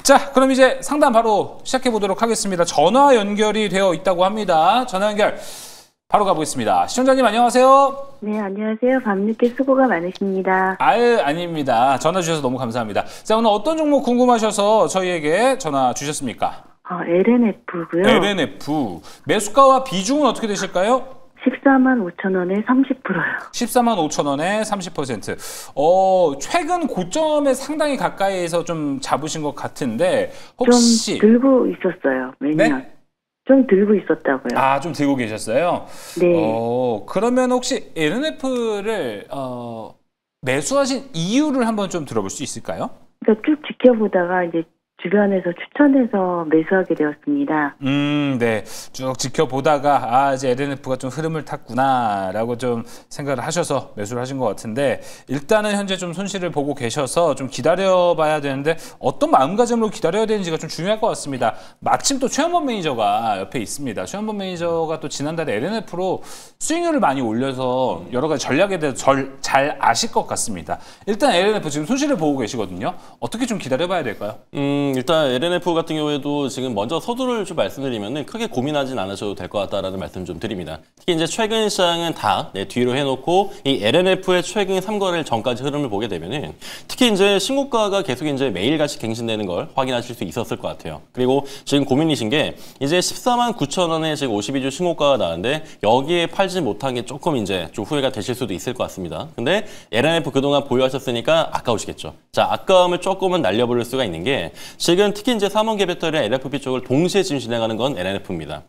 자, 그럼 이제 상담 바로 시작해 보도록 하겠습니다. 전화 연결이 되어 있다고 합니다. 전화 연결 바로 가보겠습니다. 시청자님 안녕하세요. 네, 안녕하세요. 밤늦게 수고가 많으십니다. 아유, 아닙니다. 전화 주셔서 너무 감사합니다. 자, 오늘 어떤 종목 궁금하셔서 저희에게 전화 주셨습니까? LNF고요. LNF. 매수가와 비중은 어떻게 되실까요? 14만 5천 원에 30%요. 14만 5천 원에 30%. 최근 고점에 상당히 가까이에서 좀 잡으신 것 같은데 혹시 좀 들고 있었어요. 매년. 네? 좀 들고 있었다고요. 아, 좀 들고 계셨어요? 네. 그러면 혹시 LNF를 매수하신 이유를 한번 좀 들어볼 수 있을까요? 그러니까 쭉 지켜보다가 이제 주변에서 추천해서 매수하게 되었습니다. 네. 쭉 지켜보다가 이제 LNF가 좀 흐름을 탔구나라고 좀 생각을 하셔서 매수를 하신 것 같은데 일단은 현재 좀 손실을 보고 계셔서 좀 기다려봐야 되는데 어떤 마음가짐으로 기다려야 되는지가 좀 중요할 것 같습니다. 마침 또 최현범 매니저가 옆에 있습니다. 최현범 매니저가 또 지난달에 LNF로 수익률을 많이 올려서 여러 가지 전략에 대해서 잘 아실 것 같습니다. 일단 LNF 지금 손실을 보고 계시거든요. 어떻게 좀 기다려봐야 될까요? 일단 LNF 같은 경우에도 지금 먼저 서두를 좀 말씀드리면은 크게 고민하진 않으셔도 될 것 같다라는 말씀 좀 드립니다. 특히 이제 최근 시장은 다 뒤로 해놓고 이 LNF의 최근 3거래일 전까지 흐름을 보게 되면은 특히 이제 신고가가 계속 이제 매일같이 갱신되는 걸 확인하실 수 있었을 것 같아요. 그리고 지금 고민이신 게 이제 14만 9천 원에 지금 52주 신고가가 나왔는데 여기에 팔지 못한 게 조금 이제 좀 후회가 되실 수도 있을 것 같습니다. 근데 LNF 그동안 보유하셨으니까 아까우시겠죠. 자, 아까움을 조금은 날려버릴 수가 있는 게 지금 특히 이제 3원계 배터리와 LFP 쪽을 동시에 지금 진행하는 건 LNF입니다.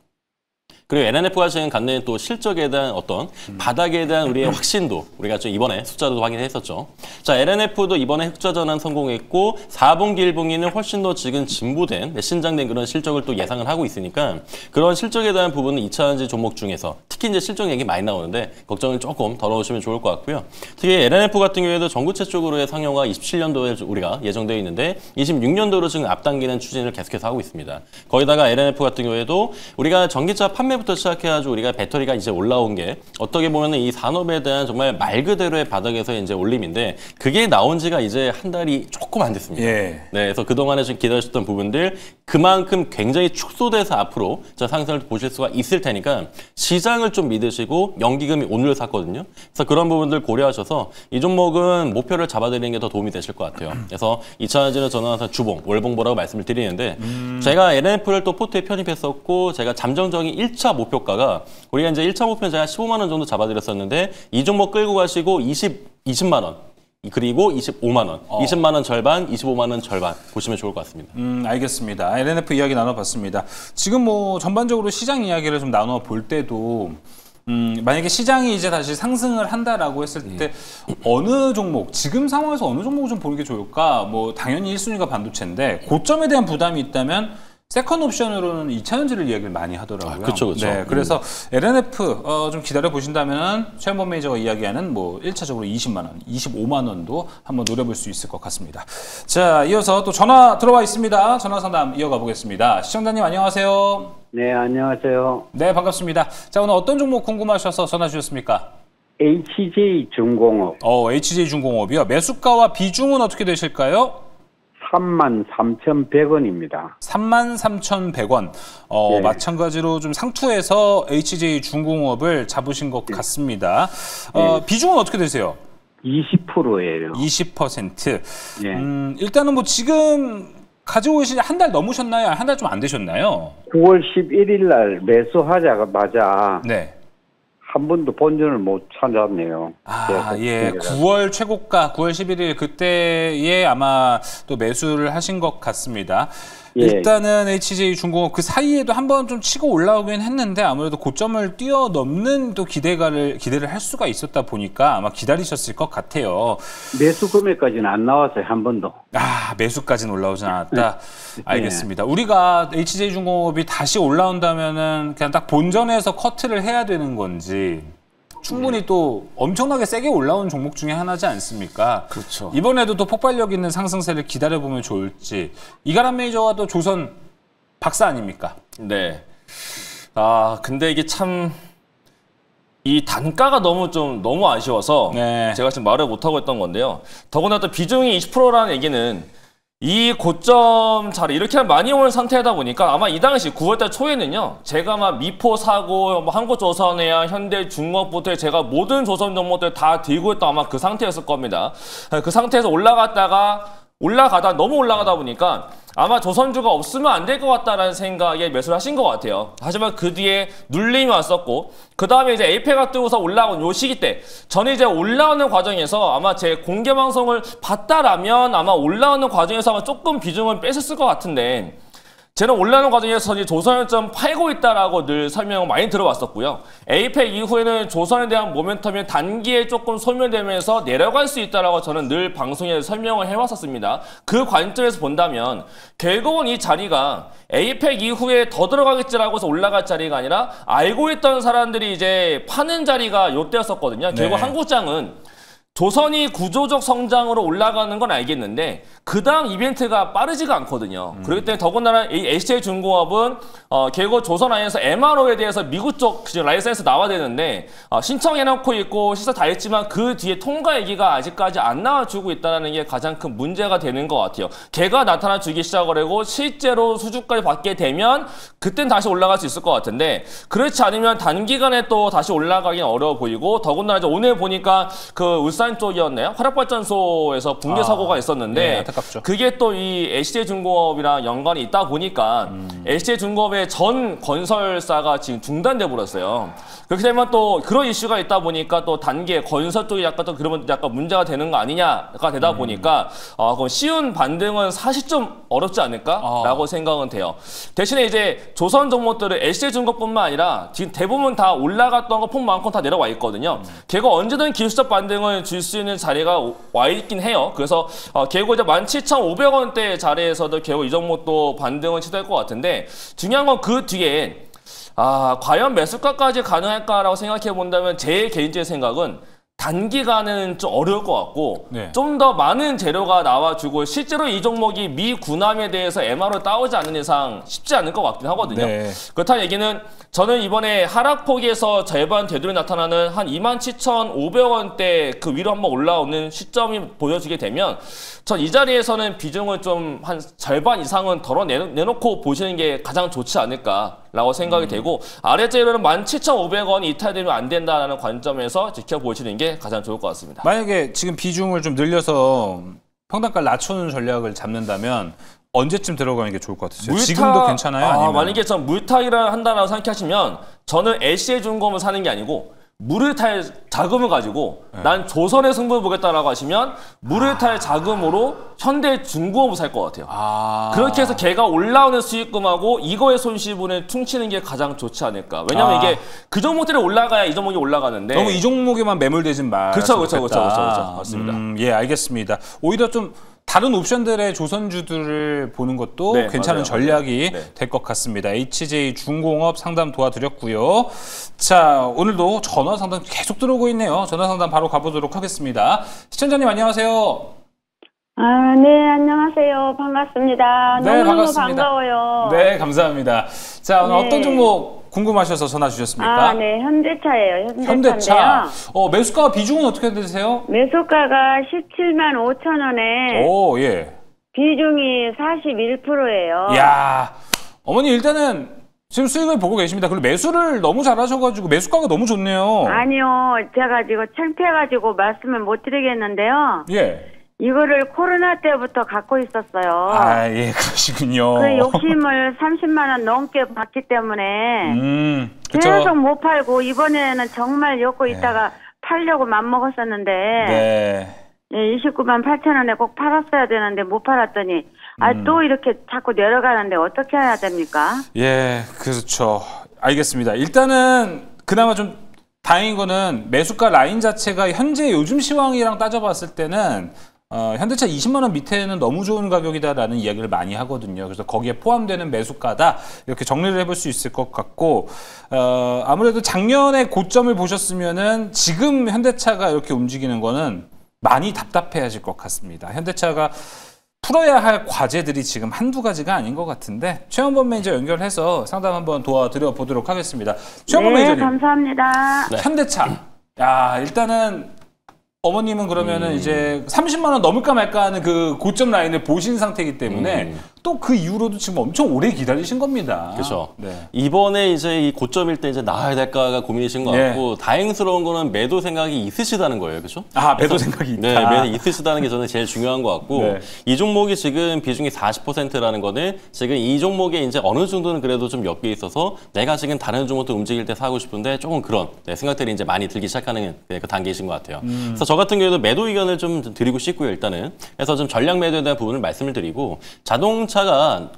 그리고 LNF가 지금 갖는 또 실적에 대한 어떤 바닥에 대한 우리의 확신도 우리가 좀 이번에 숫자도 확인했었죠. 자, LNF도 이번에 흑자 전환 성공했고 4분기, 1분기는 훨씬 더 지금 진보된 신장된 그런 실적을 또 예상을 하고 있으니까 그런 실적에 대한 부분은 2차전지 종목 중에서 특히 이제 실적 얘기 많이 나오는데 걱정을 조금 덜어오시면 좋을 것 같고요. 특히 LNF 같은 경우에도 전구체 쪽으로의 상용화 27년도에 우리가 예정되어 있는데 26년도로 지금 앞당기는 추진을 계속해서 하고 있습니다. 거기다가 LNF 같은 경우에도 우리가 전기차 판매 부터 시작해가지고 우리가 배터리가 이제 올라온 게 어떻게 보면은 이 산업에 대한 정말 말 그대로의 바닥에서 이제 올림인데 그게 나온 지가 이제 한 달이 조금 안 됐습니다. 예. 네, 그래서 그동안에 지금 기다리셨던 부분들 그만큼 굉장히 축소돼서 앞으로 상승을 보실 수가 있을 테니까 시장을 좀 믿으시고 연기금이 오늘 샀거든요. 그래서 그런 부분들 고려하셔서 이 종목은 목표를 잡아드리는 게 더 도움이 되실 것 같아요. 그래서 2차전지는 저는 항상 주봉, 월봉보라고 말씀을 드리는데 제가 LNF를 또 포트에 편입했었고 제가 잠정적인 1차 목표가가 우리가 이제 1차 목표는 제가 15만 원 정도 잡아드렸었는데 이 종목 끌고 가시고 20만 원 그리고 25만 원, 20만 원 절반, 25만 원 절반 보시면 좋을 것 같습니다. 알겠습니다. LNF 이야기 나눠봤습니다. 지금 뭐 전반적으로 시장 이야기를 좀 나눠볼 때도 만약에 시장이 이제 다시 상승을 한다라고 했을 때 어느 종목, 지금 상황에서 어느 종목을 좀 보는 게 좋을까? 뭐 당연히 1순위가 반도체인데 고점에 대한 부담이 있다면 세컨 옵션으로는 2차전지를 이야기를 많이 하더라고요. 그렇죠. 네, 그래서 LNF 좀 기다려 보신다면 최현범 매니저가 이야기하는 뭐 1차적으로 20만 원, 25만 원도 한번 노려볼 수 있을 것 같습니다. 자, 이어서 또 전화 들어와 있습니다. 전화 상담 이어가 보겠습니다. 시청자님 안녕하세요. 네, 안녕하세요. 네, 반갑습니다. 자, 오늘 어떤 종목 궁금하셔서 전화 주셨습니까? HJ중공업. HJ중공업이요. 매수가와 비중은 어떻게 되실까요? 33,100원입니다. 33,100원. 네. 마찬가지로 좀 상투에서 HJ중공업을 잡으신 것 같습니다. 네. 비중은 어떻게 되세요? 20%예요. 20%. 네. 일단은 뭐 지금 가지고 계신 한 달 넘으셨나요? 한 달 좀 안 되셨나요? 9월 11일 날 매수하자마자 네. 한 번도 본전을 못 찾았네요. 예. 9월 최고가, 9월 11일 그때에 아마 또 매수를 하신 것 같습니다. 예. 일단은 HJ중공업 그 사이에도 한번 좀 치고 올라오긴 했는데 아무래도 고점을 뛰어넘는 또 기대를 할 수가 있었다 보니까 아마 기다리셨을 것 같아요. 매수 금액까지는 안 나왔어요, 한 번도. 매수까지는 올라오진 않았다. 알겠습니다. 우리가 HJ중공업이 다시 올라온다면은 그냥 딱 본전에서 커트를 해야 되는 건지 충분히 또 엄청나게 세게 올라온 종목 중에 하나지 않습니까? 그렇죠. 이번에도 또 폭발력 있는 상승세를 기다려보면 좋을지. 이가람 매니저와 또 조선 박사 아닙니까? 네. 근데 이게 참 이 단가가 너무 아쉬워서 네. 제가 지금 말을 못하고 있던 건데요. 더구나 또 비중이 20%라는 얘기는 이 고점 자리 이렇게 많이 온 상태다 보니까 아마 이 당시 9월달 초에는요, 제가 막 미포 사고, 뭐 한국조선해야, 현대중공업부터 제가 모든 조선 종목들 다 들고 있던 아마 그 상태였을 겁니다. 그 상태에서 올라가다 너무 올라가다 보니까 아마 조선주가 없으면 안 될 것 같다라는 생각에 매수를 하신 것 같아요. 하지만 그 뒤에 눌림이 왔었고, 그 다음에 이제 에이펙가 뜨고서 올라온 요 시기 때, 저는 이제 올라오는 과정에서 아마 제 공개 방송을 봤다라면 아마 올라오는 과정에서 아마 조금 비중을 뺐었을 것 같은데, 저는 올라오는 과정에서 이제 조선을 좀 팔고 있다라고 늘 설명을 많이 들어왔었고요. 에이펙 이후에는 조선에 대한 모멘텀이 단기에 조금 소멸되면서 내려갈 수 있다라고 저는 늘 방송에서 설명을 해왔었습니다. 그 관점에서 본다면 결국은 이 자리가 에이펙 이후에 더 들어가겠지라고 해서 올라갈 자리가 아니라 알고 있던 사람들이 이제 파는 자리가 요때였었거든요. 결국 네. 한국장은 조선이 구조적 성장으로 올라가는 건 알겠는데 그 다음 이벤트가 빠르지가 않거든요. 그렇기 때문에 더군다나 이 SJ중공업은 결국 조선 안에서 MRO에 대해서 미국 쪽 라이센스 나와야 되는데 신청해놓고 있고 시사 다 했지만 그 뒤에 통과 얘기가 아직까지 안 나와주고 있다는 게 가장 큰 문제가 되는 것 같아요. 걔가 나타나주기 시작을 하고 실제로 수주까지 받게 되면 그땐 다시 올라갈 수 있을 것 같은데, 그렇지 않으면 단기간에 또 다시 올라가긴 어려워 보이고, 더군다나 이제 오늘 보니까 그 울산 쪽이었네요. 화력발전소에서 붕괴 사고가 있었는데, 네, 안타깝죠. 그게 또 이 LCJ중공업이랑 연관이 있다 보니까 LCJ중공업의 전 건설사가 지금 중단돼 버렸어요. 그렇게 되면 또 그런 이슈가 있다 보니까 또 단계 건설 쪽이 약간 또 그러면 약간 문제가 되는 거 아니냐가 되다 보니까 그럼 쉬운 반등은 사실 좀 어렵지 않을까라고 생각은 돼요. 대신에 이제 조선 종목들은 LCJ중공업뿐만 아니라 지금 대부분 다 올라갔던 거 폭만큼 다 내려와 있거든요. 걔가 언제든 기술적 반등을 줄 수 있는 자리가 와 있긴 해요. 그래서 결국 이제 17,500원대 자리에서도 결국 이 종목도 반등을 시도할 것 같은데, 중요한 건 그 뒤에 과연 매수가까지 가능할까라고 생각해 본다면 제 개인적인 생각은 단기간은 좀 어려울 것 같고, 네. 좀 더 많은 재료가 나와주고 실제로 이 종목이 미 군함에 대해서 MR로 따오지 않는 이상 쉽지 않을 것 같긴 하거든요. 네. 그렇다는 얘기는 저는 이번에 하락폭에서 절반 되돌이 나타나는 한 27,500원대 그 위로 한번 올라오는 시점이 보여지게 되면 전 이 자리에서는 비중을 좀 한 절반 이상은 덜어 내놓고 보시는 게 가장 좋지 않을까라고 생각이 되고, 아래째로는 17,500원이 이탈되면 안 된다는 관점에서 지켜보시는 게 가장 좋을 것 같습니다. 만약에 지금 비중을 좀 늘려서 평단가를 낮추는 전략을 잡는다면 언제쯤 들어가는 게 좋을 것 같으세요? 지금도 괜찮아요? 아니면? 만약에 전 물타기를 한다라고 생각하시면 저는 LCJ중공업을 사는 게 아니고 물을 탈 자금을 가지고 난 조선의 승부를 보겠다라고 하시면 물을 탈 자금으로 현대중공업을 살 것 같아요. 그렇게 해서 걔가 올라오는 수익금하고 이거의 손실분을 퉁치는 게 가장 좋지 않을까. 왜냐면 이게 그 종목들이 올라가야 이 종목이 올라가는데 너무 이 종목에만 매몰되진 마. 그렇죠. 맞습니다. 예, 알겠습니다. 오히려 좀 다른 옵션들의 조선주들을 보는 것도 네, 괜찮은 맞아요. 전략이 네. 될 것 같습니다. HJ중공업 상담 도와드렸고요. 자, 오늘도 전화 상담 계속 들어오고 있네요. 전화 상담 바로 가보도록 하겠습니다. 시청자님 안녕하세요. 네, 안녕하세요. 반갑습니다. 네, 너무너무 반갑습니다. 반가워요. 네, 감사합니다. 자, 오늘 네. 어떤 종목 궁금하셔서 전화 주셨습니까? 네, 현대차예요. 현대차. 현대차인데요. 매수가 비중은 어떻게 되세요? 매수가가 17만 5천 원에 오, 예. 비중이 41%예요. 이야, 어머니 일단은 지금 수익을 보고 계십니다. 그리고 매수를 너무 잘하셔가지고 매수가가 너무 좋네요. 아니요, 제가 지금 창피해가지고 말씀을 못 드리겠는데요. 예. 이거를 코로나 때부터 갖고 있었어요. 예, 그러시군요. 그 욕심을 30만 원 넘게 받기 때문에 그쵸. 계속 못 팔고 이번에는 정말 엮고 있다가 팔려고 맘먹었었는데 네. 29만 8천 원에 꼭 팔았어야 되는데 못 팔았더니 또 이렇게 자꾸 내려가는데 어떻게 해야 됩니까? 예, 그렇죠. 알겠습니다. 일단은 그나마 좀 다행인 거는 매수가 라인 자체가 현재 요즘 시황이랑 따져봤을 때는 현대차 20만 원 밑에는 너무 좋은 가격이다라는 이야기를 많이 하거든요. 그래서 거기에 포함되는 매수가다 이렇게 정리를 해볼 수 있을 것 같고, 아무래도 작년에 고점을 보셨으면은 지금 현대차가 이렇게 움직이는 거는 많이 답답해하실 것 같습니다. 현대차가 풀어야 할 과제들이 지금 한두 가지가 아닌 것 같은데 최영범 매니저 연결해서 상담 한번 도와드려 보도록 하겠습니다. 최영범 네, 매니저님. 감사합니다. 현대차. 야, 일단은 어머님은 그러면은 이제 30만 원 넘을까 말까 하는 그 고점 라인을 보신 상태이기 때문에 또 그 이후로도 지금 엄청 오래 기다리신 겁니다. 그렇죠. 네. 이번에 이제 이 고점일 때 이제 나와야 될까가 고민이신 것 같고 다행스러운 거는 매도 생각이 있으시다는 거예요, 그렇죠? 아, 매도 생각이 있다. 네, 매도 있으시다는 게 저는 제일 중요한 것 같고 네. 이 종목이 지금 비중이 40%라는 거는 지금 이 종목에 이제 어느 정도는 그래도 좀 엮여 있어서 내가 지금 다른 종목도 움직일 때 사고 싶은데 조금 그런 생각들이 이제 많이 들기 시작하는 그 단계이신 것 같아요. 그래서 저 같은 경우에도 매도 의견을 좀 드리고 싶고요, 일단은. 그래서 좀 전략 매도에 대한 부분을 말씀을 드리고 자동차가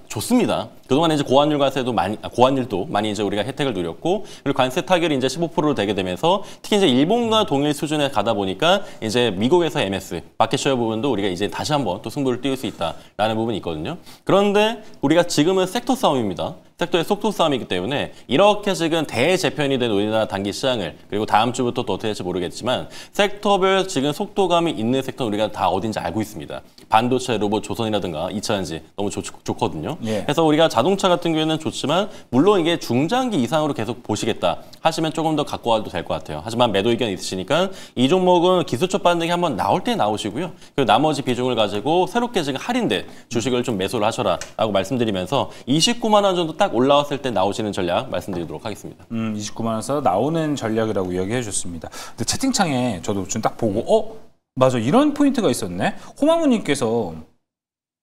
좋습니다. 그동안에 이제 고환율 관세도 고환율도 많이 이제 우리가 혜택을 누렸고 그리고 관세 타결이 이제 15%로 되게 되면서 특히 이제 일본과 동일 수준에 가다 보니까 이제 미국에서 MS 마켓쉐어 부분도 우리가 이제 다시 한번 또 승부를 띄울 수 있다라는 부분이 있거든요. 그런데 우리가 지금은 섹터 싸움입니다. 섹터의 속도 싸움이기 때문에 이렇게 지금 대재편이 된 우리나라 단기 시장을 그리고 다음 주부터 또 어떻게 될지 모르겠지만 섹터별 지금 속도감이 있는 섹터는 우리가 다 어딘지 알고 있습니다. 반도체, 로봇, 조선이라든가 2차전지 너무 좋거든요. 예. 그래서 우리가 자동차 같은 경우에는 좋지만 물론 이게 중장기 이상으로 계속 보시겠다 하시면 조금 더 갖고 와도 될 것 같아요. 하지만 매도 의견이 있으시니까 이 종목은 기술적 반등이 한번 나올 때 나오시고요. 그리고 나머지 비중을 가지고 새롭게 지금 할인된 주식을 좀 매수를 하셔라 라고 말씀드리면서 29만 원 정도 딱 올라왔을 때 나오시는 전략 말씀드리도록 하겠습니다. 29만 원에서 나오는 전략이라고 이야기해 주셨습니다. 근데 채팅창에 저도 좀 딱 보고 맞아 이런 포인트가 있었네. 호마무님께서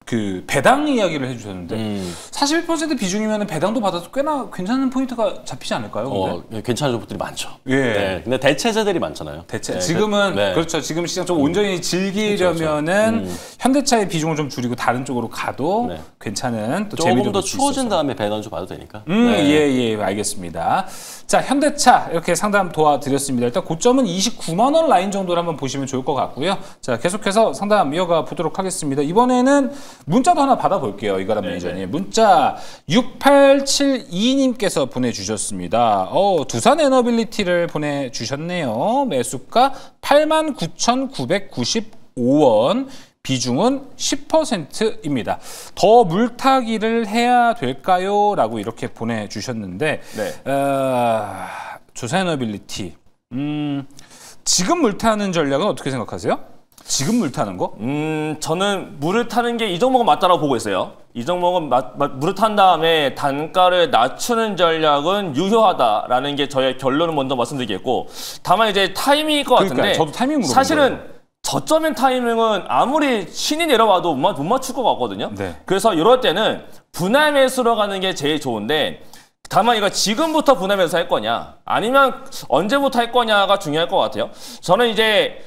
그 배당 이야기를 해주셨는데 41% 비중이면 배당도 받아도 꽤나 괜찮은 포인트가 잡히지 않을까요? 근데? 괜찮은 종목들이 많죠. 예. 네, 근데 대체제들이 많잖아요. 지금은 그렇죠. 지금 시장 좀 온전히 즐기려면은 그렇죠. 현대차의 비중을 좀 줄이고 다른 쪽으로 가도 괜찮은 또 조금 더 추워진 다음에 배당 좀 봐도 되니까. 예, 알겠습니다. 자, 현대차 이렇게 상담 도와드렸습니다. 일단 고점은 29만 원 라인 정도를 한번 보시면 좋을 것 같고요. 자, 계속해서 상담 이어가 보도록 하겠습니다. 이번에는 문자도 하나 받아볼게요. 이가람 매니저님. 문자 6872님께서 보내주셨습니다. 두산 에너빌리티를 보내주셨네요. 매수가 89,995원. 비중은 10%입니다. 더 물타기를 해야 될까요? 라고 이렇게 보내주셨는데 두산에너빌리티 지금 물타는 전략은 어떻게 생각하세요? 지금 물 타는 거? 저는 물을 타는 게 이 종목은 맞다라고 보고 있어요. 이 종목은 물을 탄 다음에 단가를 낮추는 전략은 유효하다라는 게 저의 결론을 먼저 말씀드리겠고, 다만 이제 타이밍일 것 같은데 저도 타이밍 물어본 사실은 거예요. 저점인 타이밍은 아무리 신이 내려와도 못 맞출 것 같거든요. 네. 그래서 이럴 때는 분할 매수로 가는 게 제일 좋은데, 다만 이거 지금부터 분할 매수 할 거냐 아니면 언제부터 할 거냐가 중요할 것 같아요. 저는 이제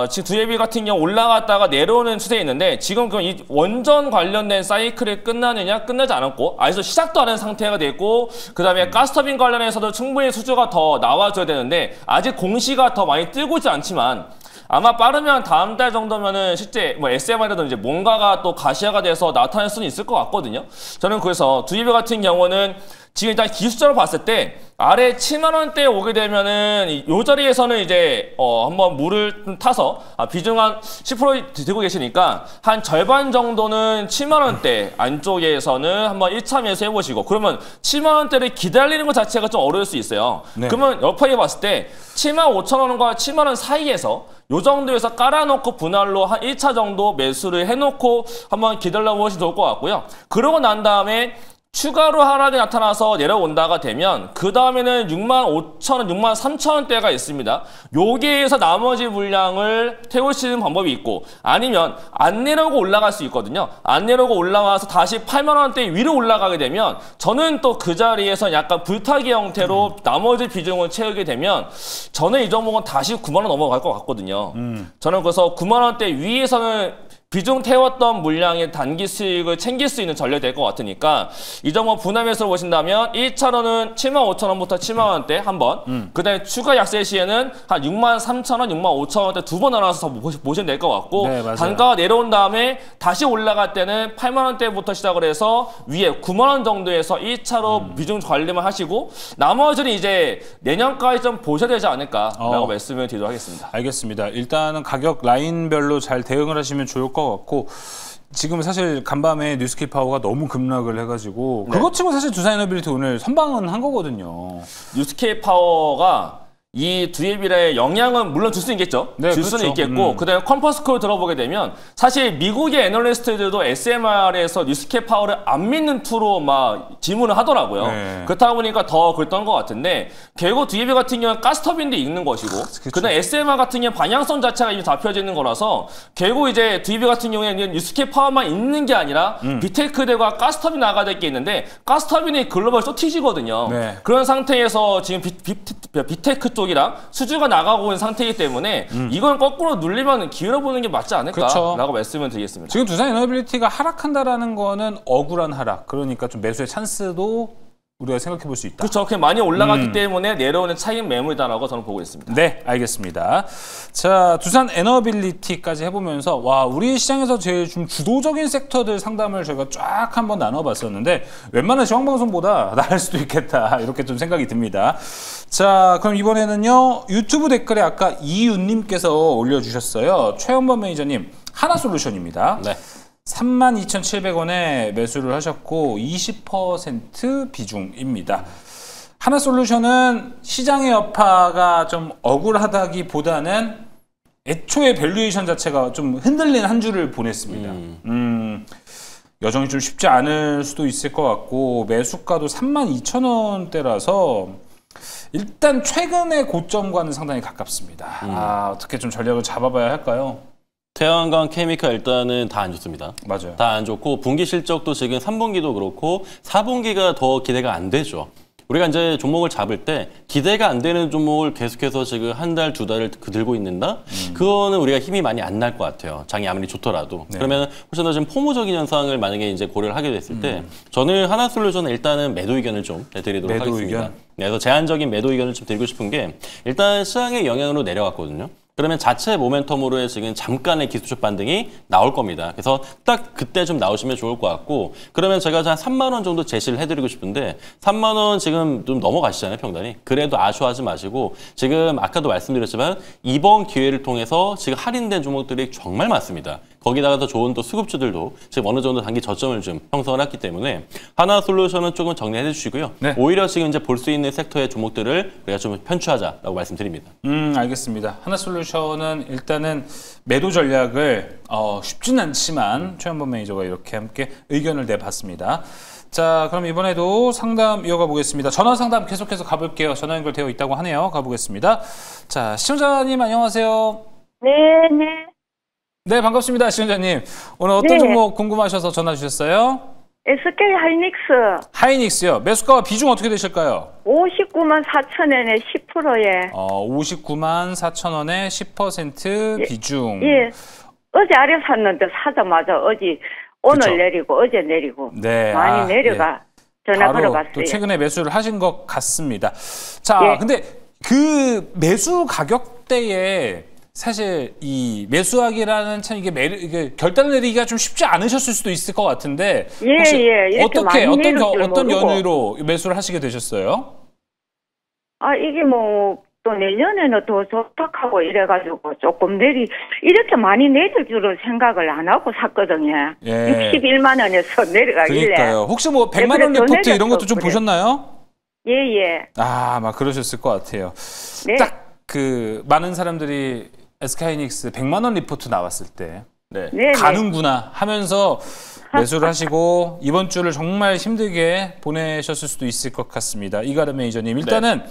지금 두예비 같은 경우 올라갔다가 내려오는 추세에 있는데 지금 그 이 원전 관련된 사이클이 끝나느냐 끝나지 않았고 아직도 시작도 안 한 상태가 됐고 그 다음에 가스터빈 관련해서도 충분히 수주가 더 나와줘야 되는데 아직 공시가 더 많이 뜨고 있지 않지만 아마 빠르면 다음 달 정도면은 실제 뭐 SMI라든지 뭔가가 또 가시화가 돼서 나타날 수는 있을 것 같거든요. 저는 그래서 두예비 같은 경우는 지금 일단 기술적으로 봤을 때 아래 7만 원대에 오게 되면은 이 자리에서는 이제 한번 물을 좀 타서 비중 한 10% 들고 계시니까 한 절반 정도는 7만 원대 안쪽에서는 한번 1차 매수 해보시고 그러면 7만 원대를 기다리는 것 자체가 좀 어려울 수 있어요. 네. 그러면 옆에 봤을 때 7만 5천 원과 7만 원 사이에서 요 정도에서 깔아놓고 분할로 한 1차 정도 매수를 해놓고 한번 기다려보시면 좋을 것 같고요. 그러고 난 다음에 추가로 하락이 나타나서 내려온다가 되면 그 다음에는 65,000원, 63,000원대가 있습니다. 여기에서 나머지 물량을 태우시는 방법이 있고 아니면 안 내려오고 올라갈 수 있거든요. 안 내려오고 올라와서 다시 8만 원대 위로 올라가게 되면 저는 또 그 자리에서 약간 불타기 형태로 나머지 비중을 채우게 되면 저는 이 종목은 다시 9만 원 넘어갈 것 같거든요. 저는 그래서 9만 원대 위에서는 비중 태웠던 물량의 단기 수익을 챙길 수 있는 전략이 될 것 같으니까 이 종목 분할 매수로 보신다면 1차로는 75,000원부터 7만 원대 한 번, 그 다음에 추가 약세 시에는 한 63,000원, 65,000원대 두 번 나눠서 보시면 될 것 같고 단가가 내려온 다음에 다시 올라갈 때는 8만 원대부터 시작을 해서 위에 9만 원 정도에서 1차로 비중 관리만 하시고 나머지는 이제 내년까지 좀 보셔야 되지 않을까라고 말씀을 드리도록 하겠습니다. 알겠습니다. 일단은 가격 라인별로 잘 대응을 하시면 좋을 것 같고 지금 사실 간밤에 뉴스케이 파워가 너무 급락을 해가지고 그것 치고 사실 두산에너빌리티 오늘 선방은 한 거거든요. 뉴스케이 파워가 이 두예비라의 영향은 물론 줄 수 있겠죠. 네, 줄 수는 그렇죠. 있겠고 그다음에 컨퍼스콜 들어보게 되면 사실 미국의 애널리스트들도 SMR에서 뉴스캡 파워를 안 믿는 투로 막 질문을 하더라고요. 네. 그렇다 보니까 더 그랬던 것 같은데 결국 두예비 같은 경우는 가스터빈도 있는 것이고 그다음에 SMR 같은 경우는 방향성 자체가 이미 잡혀져 있는 거라서 결국 이제 두예비 같은 경우에는 뉴스캡 파워만 있는 게 아니라 비테크들과 가스터빈 나가야 될 게 있는데 가스터빈이 글로벌 쇼티지거든요. 네. 그런 상태에서 지금 비테크 쪽이랑 수주가 나가고 있는 상태이기 때문에 이건 거꾸로 눌리면 기울어보는 게 맞지 않을까라고 그렇죠. 말씀을 드리겠습니다. 지금 두산 에너빌리티가 하락한다라는 거는 억울한 하락. 그러니까 좀 매수의 찬스도 우리가 생각해 볼 수 있다. 그렇죠. 그냥 많이 올라갔기 때문에 내려오는 차익 매물이다라고 저는 보고 있습니다. 네, 알겠습니다. 자, 두산 에너빌리티까지 해보면서 와, 우리 시장에서 제일 좀 주도적인 섹터들 상담을 저희가 쫙 한번 나눠봤었는데 웬만한 시황방송보다 나을 수도 있겠다 이렇게 좀 생각이 듭니다. 자, 그럼 이번에는요 유튜브 댓글에 아까 이윤님께서 올려주셨어요. 최현범 매니저님, 하나솔루션입니다. 네. 32,700원에 매수를 하셨고 20% 비중입니다. 하나솔루션은 시장의 여파가 좀 억울하다기보다는 애초에 밸류에이션 자체가 좀 흔들린 한 주를 보냈습니다. 여정이 좀 쉽지 않을 수도 있을 것 같고 매수가도 32,000원대라서 일단 최근의 고점과는 상당히 가깝습니다. 어떻게 좀 전략을 잡아봐야 할까요? 태양광 케미칼 일단은 다 안 좋습니다. 맞아요. 다 안 좋고 분기 실적도 지금 3분기도 그렇고 4분기가 더 기대가 안 되죠. 우리가 이제 종목을 잡을 때 기대가 안 되는 종목을 계속해서 지금 한 달, 두 달을 들고 있는다? 그거는 우리가 힘이 많이 안 날 것 같아요. 장이 아무리 좋더라도. 네. 그러면 훨씬 더 지금 포무적인 현상을 만약에 이제 고려를 하게 됐을 때 저는 하나솔루션은 일단은 매도 의견을 좀 드리도록 매도 하겠습니다. 의견? 네, 그래서 제한적인 매도 의견을 좀 드리고 싶은 게 일단 시장의 영향으로 내려갔거든요. 그러면 자체 모멘텀으로의 지금 잠깐의 기술적 반등이 나올 겁니다. 그래서 딱 그때 좀 나오시면 좋을 것 같고 그러면 제가 한 3만 원 정도 제시를 해드리고 싶은데 3만 원 지금 좀 넘어가시잖아요, 평단이. 그래도 아쉬워하지 마시고 지금 아까도 말씀드렸지만 이번 기회를 통해서 지금 할인된 종목들이 정말 많습니다. 거기다가 더 좋은 또 수급주들도 지금 어느 정도 단기 저점을 좀 형성을 했기 때문에 하나솔루션은 조금 정리해 주시고요. 네. 오히려 지금 이제 볼 수 있는 섹터의 종목들을 우리가 좀 편취하자라고 말씀드립니다. 알겠습니다. 하나솔루션은 일단은 매도 전략을 쉽진 않지만 최현범 매니저가 이렇게 함께 의견을 내봤습니다. 자, 그럼 이번에도 상담 이어가 보겠습니다. 전화 상담 계속해서 가볼게요. 전화 연결되어 있다고 하네요. 가보겠습니다. 자, 시청자님 안녕하세요. 네. 네, 반갑습니다. 시청자님. 오늘 어떤 네. 종목 궁금하셔서 전화 주셨어요? SK 하이닉스 하이닉스요. 매수가와 비중 어떻게 되실까요? 59만 4천원에 10%에 59만 4천 원에 10% 비중. 예. 어제 아래 샀는데 사자마자 오늘 그쵸. 내리고 어제 내리고 네, 많이 내려가 전화 바로 걸어봤어요. 또 최근에 매수를 하신 것 같습니다. 자, 예. 근데 그 매수 가격대에 사실 이 매수하기라는 참 이게 결단을 내리기가 좀 쉽지 않으셨을 수도 있을 것 같은데 예, 혹시 예. 이렇게 어떻게 많이 내릴 줄 어떤 모르고. 연유로 매수를 하시게 되셨어요? 아 이게 뭐 또 내년에는 더 좋다하고 이래가지고 조금 이렇게 많이 내릴 줄은 생각을 안 하고 샀거든요. 예. 61만 원에서 내려가길래. 그러니까요. 혹시 뭐 100만 원 그래, 더 리포트 이런 것도 좀 내렸어, 그래. 보셨나요? 예예. 막 그러셨을 것 같아요. 네. 딱 그 많은 사람들이 SK하이닉스 100만 원 리포트 나왔을 때 네. 네. 가는구나 하면서 매수를 하시고 이번 주를 정말 힘들게 보내셨을 수도 있을 것 같습니다. 이가르 매니저님 일단은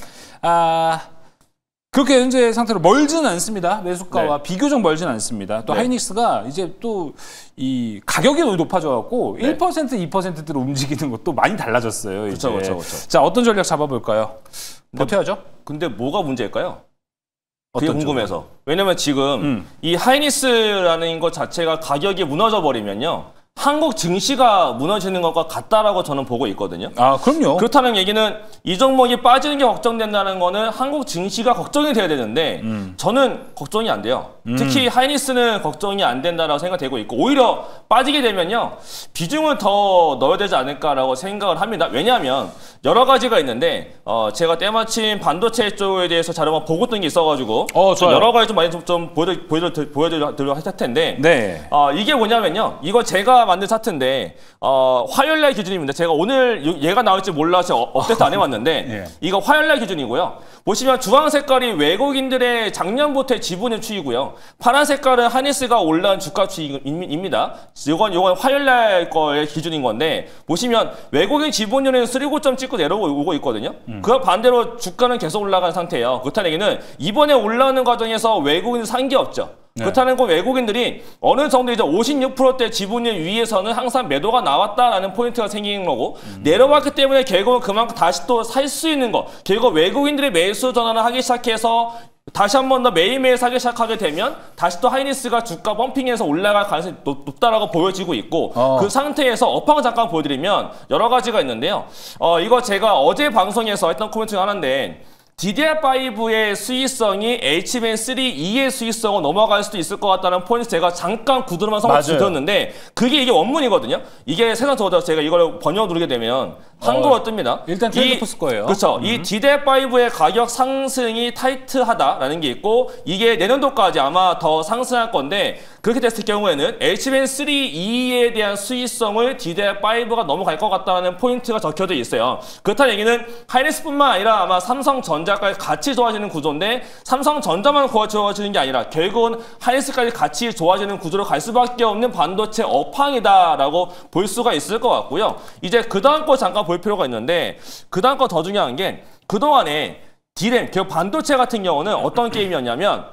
그렇게 현재 상태로 멀지는 않습니다. 매수가와 비교적 멀지는 않습니다. 또 네. 하이닉스가 이제 또 이 가격이 높아져갖고 1% 2%대로 움직이는 것도 많이 달라졌어요. 이제. 그렇죠. 자, 어떤 전략 잡아볼까요? 버텨야죠. 근데 뭐가 문제일까요? 그게 어떤 궁금해서. 왜냐면 지금 이 하이닉스라는 것 자체가 가격이 무너져 버리면요. 한국 증시가 무너지는 것과 같다라고 저는 보고 있거든요. 그럼요. 그렇다는 얘기는 이 종목이 빠지는 게 걱정된다는 거는 한국 증시가 걱정이 돼야 되는데 저는 걱정이 안 돼요. 특히 하이닉스는 걱정이 안 된다라고 생각되고 있고 오히려 빠지게 되면요. 비중을 더 넣어야 되지 않을까라고 생각을 합니다. 왜냐하면 여러 가지가 있는데 제가 때마침 반도체 쪽에 대해서 자료만 보고 있던 게 있어가지고 좋아요. 여러 가지 좀 많이 좀 보여드리려고 할 텐데 네. 이게 뭐냐면요. 이거 제가 제가 만든 차트인데 화요일날 기준입니다. 제가 오늘 얘가 나올지 몰라서 업데이트 안 해왔는데 예. 이거 화요일날 기준이고요. 보시면 주황 색깔이 외국인들의 작년부터의 지분의 추이고요. 파란 색깔은 하이닉스가 올라온 주가 추이입니다. 이건 화요일날 거의 기준인 건데 보시면 외국인 지분율은 3.9점 찍고 내려오고 있거든요. 그 반대로 주가는 계속 올라간 상태예요. 그렇다는 얘기는 이번에 올라오는 과정에서 외국인 산 게 없죠. 네. 그렇다는 건 외국인들이 어느 정도 이제 56%대 지분율 위에서는 항상 매도가 나왔다라는 포인트가 생기는 거고 내려왔기 때문에 결국은 그만큼 다시 또 살 수 있는 거. 결국 외국인들이 매수 전환을 하기 시작해서 다시 한 번 더 매일매일 사기 시작하게 되면 다시 또 하이닉스가 주가 펌핑해서 올라갈 가능성이 높다라고 보여지고 있고 그 상태에서 업황을 잠깐 보여드리면 여러 가지가 있는데요. 이거 제가 어제 방송에서 했던 코멘트 중 하나인데 DDR5의 수익성이 HBM3E의 수익성으로 넘어갈 수도 있을 것 같다는 포인트 제가 잠깐 구두로만 설명드렸는데 그게 이게 원문이거든요. 이게 세상 저어서 제가 이걸 번역 누르게 되면 한국어로 뜹니다. 일단 트렌드포스 거예요. 그렇죠. 이 DDR5의 가격 상승이 타이트하다라는 게 있고 이게 내년도까지 아마 더 상승할 건데 그렇게 됐을 경우에는 HBM3E에 대한 수익성을 DDR5가 넘어갈 것 같다는 포인트가 적혀져 있어요. 그렇다는 얘기는 하이닉스뿐만 아니라 아마 삼성전자까지 같이 좋아지는 구조인데 삼성전자만 좋아지는 게 아니라 결국은 하이닉스까지 같이 좋아지는 구조로 갈 수밖에 없는 반도체 업황이다라고 볼 수가 있을 것 같고요. 이제 그 다음 거 잠깐 볼 필요가 있는데 그 다음 거 더 중요한 게 그동안에 D램, 그 반도체 같은 경우는 어떤 게임이었냐면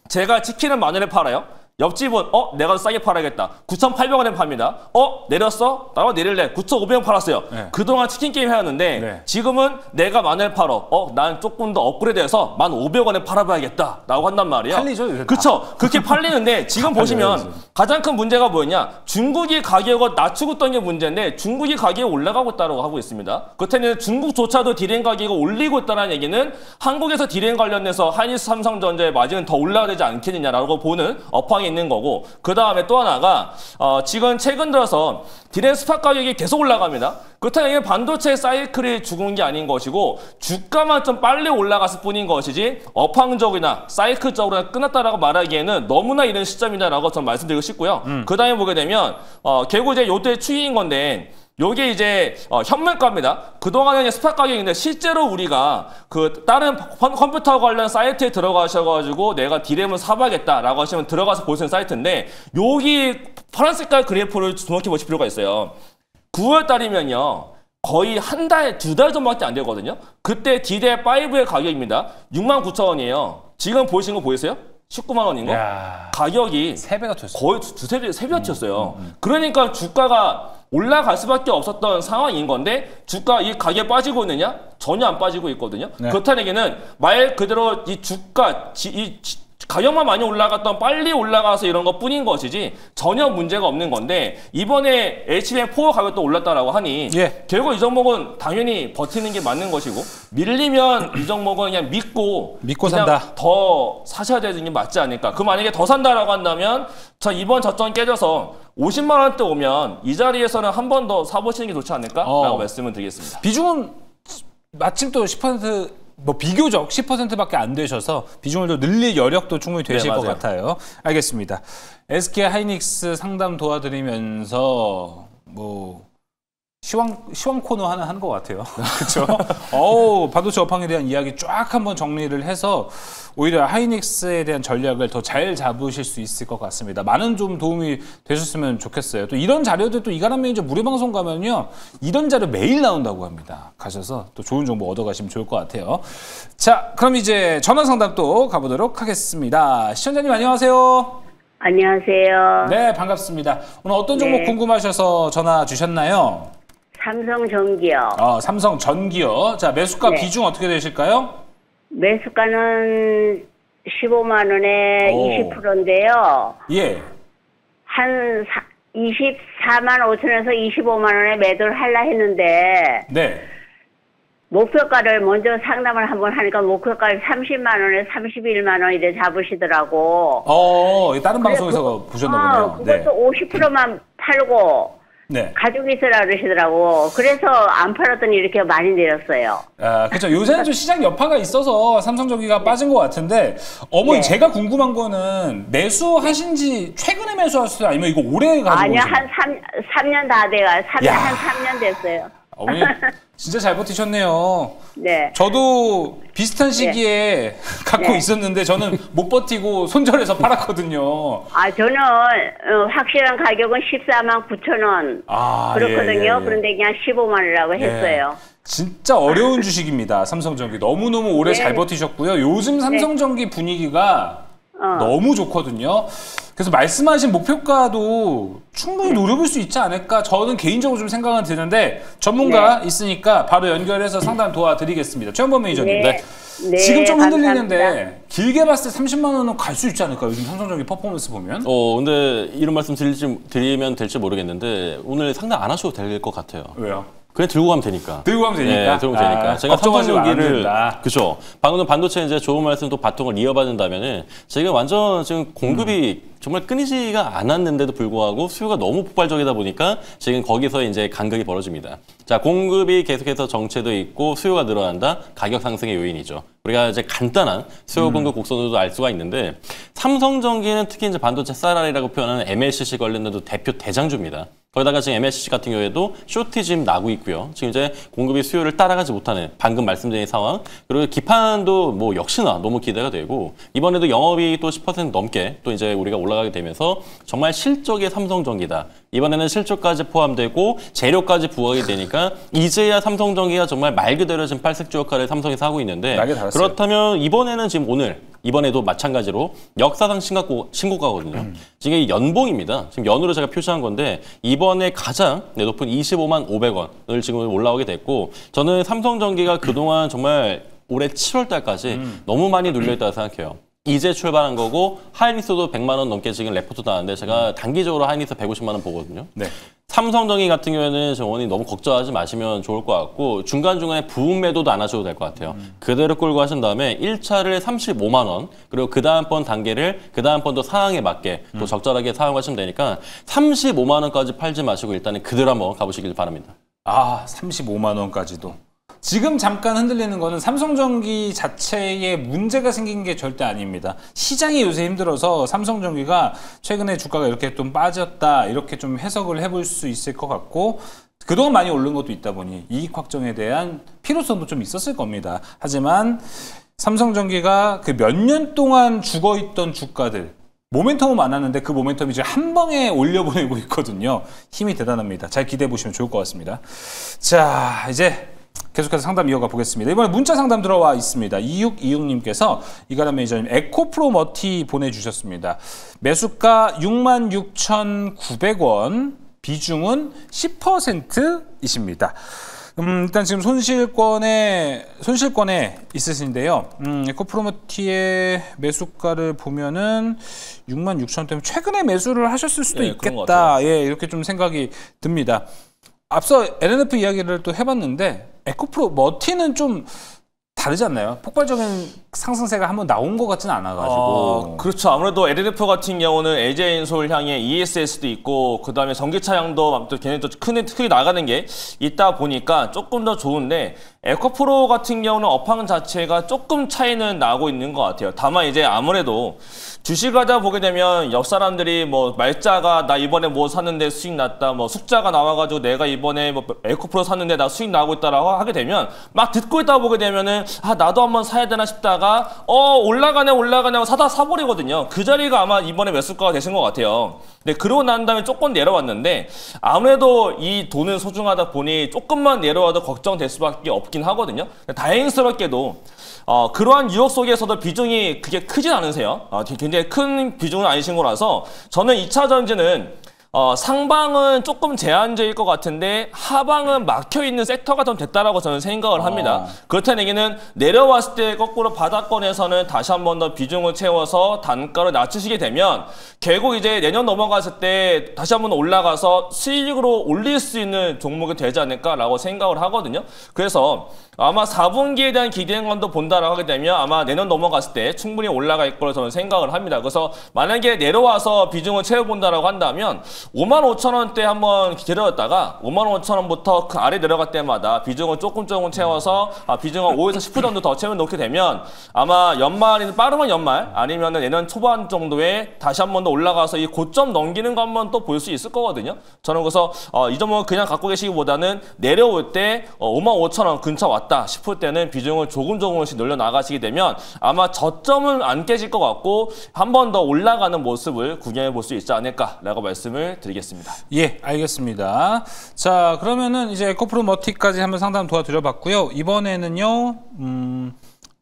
제가 치킨을 만원에 팔아요. 옆집은 내가 싸게 팔아야겠다. 9,800원에 팝니다. 내렸어? 나도 내릴래. 9,500원 팔았어요. 네. 그동안 치킨 게임 해왔는데 네. 지금은 내가 만원에 팔어. 난 조금 더 업그레이드해서 1,500원에 팔아봐야겠다. 라고 한단 말이에요. 팔리죠, 요새 다. 그쵸. 그렇게 팔리는데 지금 보시면 팔려요, 가장 큰 문제가 뭐였냐. 중국이 가격을 낮추고 있던 게 문제인데 중국이 가격이 올라가고 있다고 하고 있습니다. 그렇다면 중국조차도 디램 가격을 올리고 있다는 얘기는 한국에서 디램 관련해서 하이닉스 삼성전자의 마진은 더 올라가야 되지 않겠느냐라고 보는 업황이 있는 거고 그 다음에 또 하나가 지금 최근 들어서 디램 스팟 가격이 계속 올라갑니다. 그렇다면 반도체 사이클이 죽은 게 아닌 것이고 주가만 좀 빨리 올라갔을 뿐인 것이지 업황적이나 사이클적으로 끝났다라고 말하기에는 너무나 이른 시점이다라고 저는 말씀드리고 싶고요. 그 다음에 보게 되면 결국 이제 요때 추이인 건데 요게 이제 현물가입니다. 그동안은 스팟 가격인데 실제로 우리가 그 다른 컴퓨터 관련 사이트에 들어가셔가지고 내가 디램을 사봐야겠다라고 하시면 들어가서 볼 수 있는 사이트인데 여기 파란 색깔 그래프를 주목해 보실 필요가 있어요. 9월 달이면요. 거의 한 달, 2달 전밖에 안 되거든요. 그때 DDR5의 가격입니다. 69,000원이에요. 지금 보이신 거 보이세요? 19만 원인 거? 야. 가격이 3배가 됐어요. 거의 세 배가 튀었어요. 그러니까 주가가 올라갈 수밖에 없었던 상황인 건데 주가 이 가격에 빠지고 있느냐? 전혀 안 빠지고 있거든요. 네. 그렇다는 얘기는 말 그대로 이 주가 가격만 많이 올라갔던 빨리 올라가서 이런 것 뿐인 것이지 전혀 문제가 없는 건데 이번에 HBM4 가격도 올랐다라고 하니 예. 결국 이 종목은 당연히 버티는 게 맞는 것이고 밀리면 이 종목은 그냥 믿고 그냥 산다. 더 사셔야 되는 게 맞지 않을까. 그 만약에 더 산다라고 한다면 자 이번 저점 깨져서 50만 원대 오면 이 자리에서는 한 번 더 사보시는 게 좋지 않을까라고 말씀을 드리겠습니다. 비중은 마침 또 10% 비교적 10%밖에 안 되셔서 비중을 더 늘릴 여력도 충분히 되실 것 같아요. 알겠습니다. SK 하이닉스 상담 도와드리면서 시황 코너 하나 한 것 같아요. 그렇죠? 반도체 업황에 대한 이야기 쫙 한번 정리를 해서 오히려 하이닉스에 대한 전략을 더 잘 잡으실 수 있을 것 같습니다. 많은 좀 도움이 되셨으면 좋겠어요. 또 이런 자료들 또 이가람 매니저 무료 방송 가면요. 이런 자료 매일 나온다고 합니다. 가셔서 또 좋은 정보 얻어가시면 좋을 것 같아요. 자, 그럼 이제 전화 상담 또 가보도록 하겠습니다. 시청자님 안녕하세요. 안녕하세요. 네, 반갑습니다. 오늘 어떤 종목 궁금하셔서 전화 주셨나요? 삼성전기요. 삼성전기요. 자, 매수가 비중 어떻게 되실까요? 매수가는 15만 원에 20%인데요. 예. 한 24만 5천에서 25만 원에 매도를 하려 했는데 네. 목표가를 먼저 상담을 한번 하니까 목표가를 30만 원에 31만 원 이래 잡으시더라고. 다른 방송에서 보셨나 보네요. 그것도 50%만 팔고 네. 가지고 있으라 그러시더라고. 그래서 안 팔았더니 이렇게 많이 내렸어요. 아, 그렇죠. 요새는 좀 시장 여파가 있어서 삼성전기가 빠진 것 같은데 어머니 네. 제가 궁금한 거는 매수하신지 최근에 매수하셨어요? 아니면 이거 오래 가지고 아니요, 계세요? 한 3년 다 돼가. 야. 한 3년 됐어요. 어머니 진짜 잘 버티셨네요. 네. 저도 비슷한 시기에 갖고 네. 있었는데 저는 못 버티고 손절해서 팔았거든요. 아, 저는 확실한 가격은 14만 9천 원. 아, 그렇거든요. 예, 예, 예. 그런데 그냥 15만 원이라고 했어요. 진짜 어려운 주식입니다. 삼성전기. 너무너무 오래 네. 잘 버티셨고요. 요즘 삼성전기 분위기가 너무 좋거든요. 그래서 말씀하신 목표가도 충분히 노려볼 수 있지 않을까 저는 개인적으로 좀 생각은 드는데 전문가 있으니까 바로 연결해서 상담 도와드리겠습니다. 최원범 매니저님. 네. 네, 지금 좀 흔들리는데 감사합니다. 길게 봤을 때 30만 원은 갈 수 있지 않을까요? 요즘 삼성전기 퍼포먼스 보면. 근데 이런 말씀 드리면 될지 모르겠는데 오늘 상담 안 하셔도 될 것 같아요. 왜요? 그냥 들고 가면 되니까. 들고 가면 되니까? 네, 들고 가면 되니까. 제가 걱정하지 말아야 삼성전기를 된다. 그죠. 방금 반도체 이제 좋은 말씀 또 바통을 이어받는다면은 지금 완전 지금 공급이 정말 끊이지가 않았는데도 불구하고 수요가 너무 폭발적이다 보니까 지금 거기서 이제 간극이 벌어집니다. 자, 공급이 계속해서 정체도 있고 수요가 늘어난다. 가격 상승의 요인이죠. 우리가 이제 간단한 수요 공급 곡선으로도 알 수가 있는데 삼성전기는 특히 이제 반도체 쌀알이라고 표현하는 MLCC 관련돼도 대표 대장주입니다. 거기다가 지금 MLCC 같은 경우에도 쇼티 지금 나고 있고요. 지금 이제 공급이 수요를 따라가지 못하는 방금 말씀드린 상황. 그리고 기판도 뭐 역시나 너무 기대가 되고 이번에도 영업이 또 10% 넘게 또 이제 우리가 올라가게 되면서 정말 실적의 삼성전기다. 이번에는 실적까지 포함되고 재료까지 부각이 되니까 이제야 삼성전기가 정말 말 그대로 지금 팔색조 역할을 삼성에서 하고 있는데 그렇다면 이번에는 지금 이번에도 마찬가지로 역사상 신고가거든요. 지금 이게 연봉입니다. 지금 연으로 제가 표시한 건데 이번에 가장 높은 25만 500원을 지금 올라오게 됐고 저는 삼성전기가 그동안 정말 올해 7월 달까지 너무 많이 눌려있다고 생각해요. 이제 출발한 거고 하이닉스도 100만 원 넘게 지금 레포트 나왔는데 제가 단기적으로 하이닉스 150만 원 보거든요. 네. 삼성전기 같은 경우에는 원이 너무 걱정하지 마시면 좋을 것 같고 중간중간에 부분 매도도 안 하셔도 될 것 같아요. 그대로 끌고 하신 다음에 1차를 35만 원 그리고 그 다음번 단계를 그 다음번도 상황에 맞게 또 적절하게 사용하시면 되니까 35만 원까지 팔지 마시고 일단은 그대로 한번 가보시길 바랍니다. 아, 35만 원까지도. 지금 잠깐 흔들리는 거는 삼성전기 자체에 문제가 생긴 게 절대 아닙니다. 시장이 요새 힘들어서 삼성전기가 최근에 주가가 이렇게 좀 빠졌다 이렇게 좀 해석을 해볼 수 있을 것 같고 그동안 많이 오른 것도 있다 보니 이익 확정에 대한 필요성도 좀 있었을 겁니다. 하지만 삼성전기가 그 몇 년 동안 죽어있던 주가들 모멘텀은 많았는데 그 모멘텀이 지금 한 방에 올려보내고 있거든요. 힘이 대단합니다. 잘 기대해 보시면 좋을 것 같습니다. 자, 이제 계속해서 상담 이어가 보겠습니다. 이번에 문자 상담 들어와 있습니다. 2626님께서 이가람 매니저님 에코프로 머티 보내주셨습니다. 매수가 66,900원, 비중은 10%이십니다. 일단 지금 손실권에 있으신데요. 에코프로머티의 매수가를 보면은 66,000원 때문에 최근에 매수를 하셨을 수도 있겠다. 예, 이렇게 좀 생각이 듭니다. 앞서 LNF 이야기를 또 해봤는데 에코프로머티는 좀 다르지 않나요? 폭발적인 상승세가 한번 나온 것 같지는 않아가지고. 그렇죠. 아무래도 LNF 같은 경우는 LG엔솔 향의 ESS도 있고 그다음에 전기차량도 또 걔네도 크게 나가는 게 있다 보니까 조금 더 좋은데 에코프로 같은 경우는 업황 자체가 조금 차이는 나고 있는 것 같아요. 다만 이제 아무래도 주식하다 보게 되면 옆 사람들이 뭐 말자가 나 이번에 뭐 샀는데 수익 났다, 뭐 숙자가 나와가지고 내가 이번에 뭐 에코프로 샀는데 나 수익 나고 있다라고 하게 되면 막 듣고 있다 보게 되면은 아 나도 한번 사야 되나 싶다가 올라가네 하고 사버리거든요. 그 자리가 아마 이번에 매수가가 되신 것 같아요. 근데 그러고 난 다음에 조금 내려왔는데 아무래도 이 돈은 소중하다 보니 조금만 내려와도 걱정될 수밖에 없긴 하거든요. 다행스럽게도 그러한 유혹 속에서도 비중이 그게 크진 않으세요. 굉장히 큰 비중은 아니신 거라서 저는 2차 전지는 상방은 조금 제한적일 것 같은데 하방은 막혀있는 섹터가 좀 됐다라고 저는 생각을 합니다. 그렇다는 얘기는 내려왔을 때 거꾸로 바닥권에서는 다시 한 번 더 비중을 채워서 단가를 낮추시게 되면 결국 이제 내년 넘어갔을 때 다시 한 번 올라가서 수익으로 올릴 수 있는 종목이 되지 않을까라고 생각을 하거든요. 그래서 아마 4분기에 대한 기대감도 본다라고 하게 되면 아마 내년 넘어갔을 때 충분히 올라갈 거로 저는 생각을 합니다. 그래서 만약에 내려와서 비중을 채워본다라고 한다면 55,000원대 한번 기다렸다가 55,000원부터 그 아래 내려갈 때마다 비중을 조금 채워서 비중을 5에서 10% 정도 더 채워놓게 되면 아마 연말이든 빠르면 연말 아니면 내년 초반 정도에 다시 한 번 더 올라가서 이 고점 넘기는 거 한번 또 볼 수 있을 거거든요. 저는 그래서 이 점은 그냥 갖고 계시기보다는 내려올 때 55,000원 근처 왔다 싶을 때는 비중을 조금씩 늘려 나가시게 되면 아마 저점은 안 깨질 것 같고 한 번 더 올라가는 모습을 구경해 볼 수 있지 않을까라고 말씀을 드리겠습니다. 예, 알겠습니다. 자, 그러면은 이제 에코프로 머티까지 한번 상담 도와드려봤고요. 이번에는요,